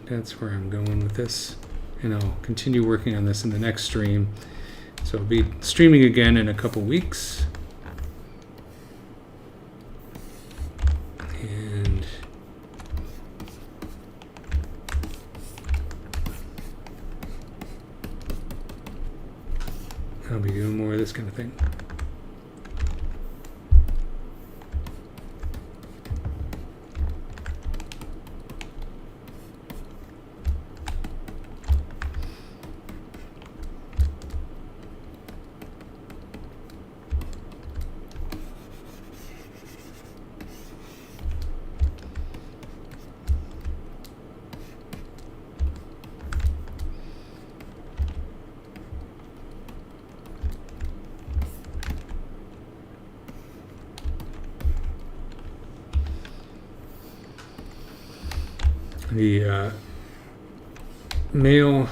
that's where I'm going with this, and I'll continue working on this in the next stream. So I'll be streaming again in a couple weeks, and I'll be doing more of this kind of thing. The male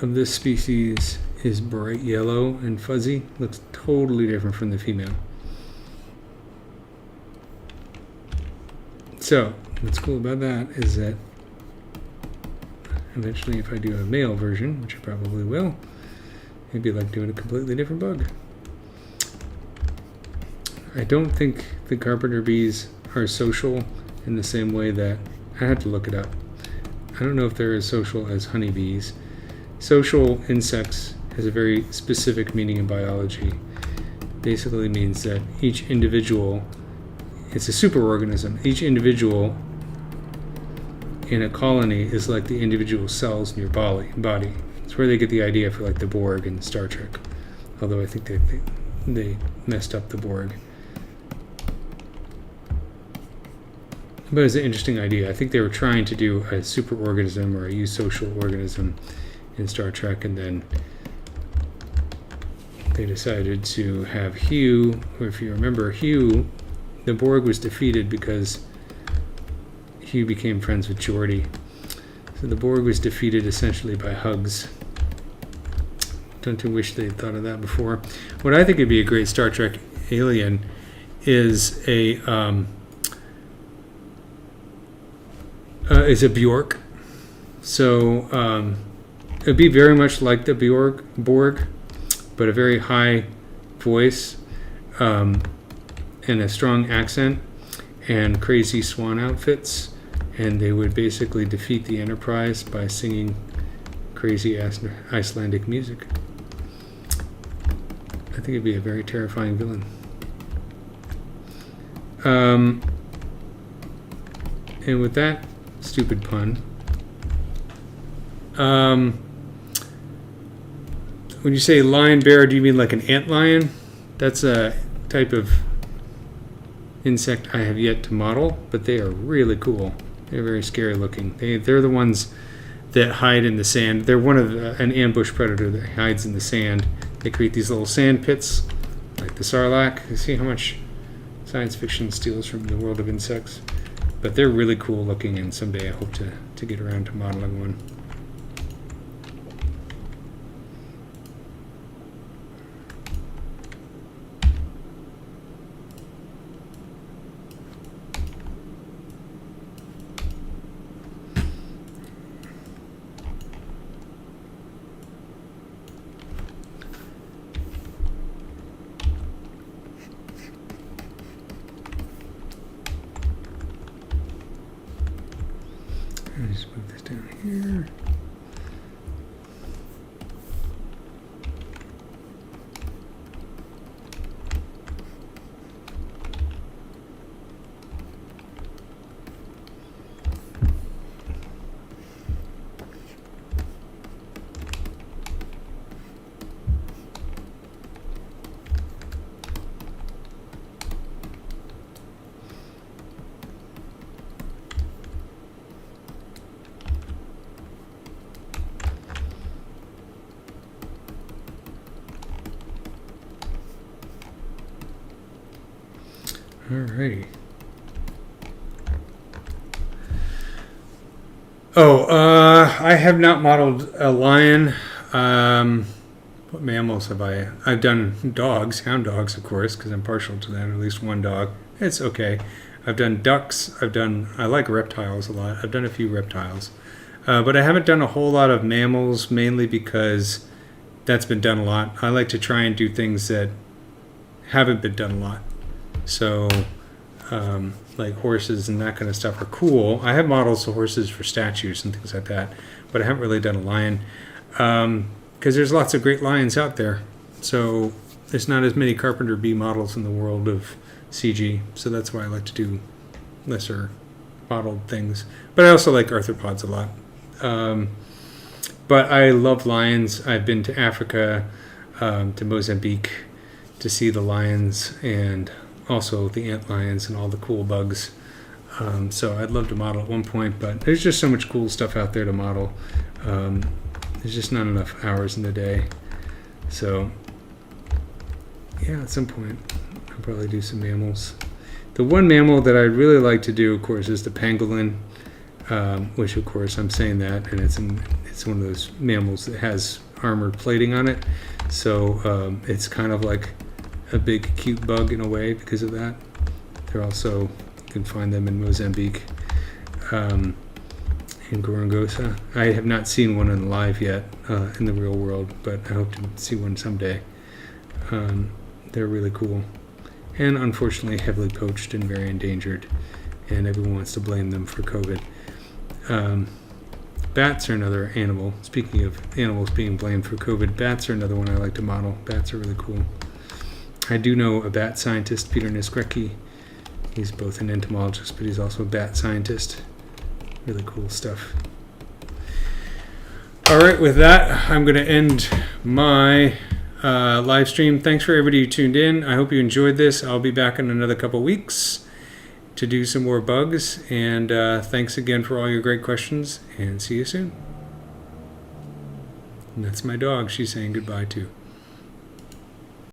of this species is bright yellow and fuzzy. Looks totally different from the female. So what's cool about that is that eventually, if I do a male version, which I probably will, it'd be like doing a completely different bug. I don't think the carpenter bees are social in the same way that, I had to look it up. I don't know if they're as social as honeybees. Social insects has a very specific meaning in biology. Basically means that each individual, it's a superorganism. Each individual in a colony is like the individual cells in your body. It's where they get the idea for like the Borg in Star Trek. Although I think they messed up the Borg. But it's an interesting idea. I think they were trying to do a superorganism or a eusocial organism in Star Trek, and then they decided to have Hugh, or if you remember Hugh, the Borg was defeated because Hugh became friends with Geordi. So the Borg was defeated essentially by hugs. Don't you wish they'd thought of that before? What I think would be a great Star Trek alien is a Bjork. So it'd be very much like the Borg, but a very high voice and a strong accent and crazy swan outfits, and they would basically defeat the Enterprise by singing crazy Icelandic music. I think it'd be a very terrifying villain. And with that stupid pun, when you say lion bear, do you mean like an antlion? That's a type of insect I have yet to model, but they are really cool. They're very scary looking. They're the ones that hide in the sand. They're one of an ambush predator that hides in the sand. They create these little sand pits, like the sarlacc. You see how much science fiction steals from the world of insects? But they're really cool looking, and someday I hope to get around to modeling one. Just move this down here. Alrighty. I have not modeled a lion. What mammals have I? I've done dogs, hound dogs, of course, because I'm partial to that. At least one dog. It's okay. I've done ducks. I like reptiles a lot. I've done a few reptiles, but I haven't done a whole lot of mammals, mainly because that's been done a lot. I like to try and do things that haven't been done a lot. So, like horses and that kind of stuff are cool. I have models of horses for statues and things like that, but I haven't really done a lion because there's lots of great lions out there. So there's not as many carpenter bee models in the world of CG. So that's why I like to do lesser modeled things. But I also like arthropods a lot. But I love lions. I've been to Africa, to Mozambique to see the lions, and also the ant lions and all the cool bugs. So I'd love to model at one point, but there's just so much cool stuff out there to model. There's just not enough hours in the day. So yeah, at some point I'll probably do some mammals. The one mammal that I'd really like to do, of course, is the pangolin. which of course I'm saying that, and it's one of those mammals that has armored plating on it, so it's kind of like a big cute bug in a way because of that. They're also, you can find them in Mozambique, in Gorongosa. I have not seen one in live yet in the real world, but I hope to see one someday. They're really cool, and unfortunately heavily poached and very endangered, and everyone wants to blame them for COVID. Bats are another animal. Speaking of animals being blamed for COVID, bats are another one I like to model. Bats are really cool. I do know a bat scientist, Peter Niskrecki. He's both an entomologist, but he's also a bat scientist. Really cool stuff. All right, with that, I'm going to end my live stream. Thanks for everybody who tuned in. I hope you enjoyed this. I'll be back in another couple weeks to do some more bugs. And thanks again for all your great questions, and see you soon. And that's my dog. She's saying goodbye too.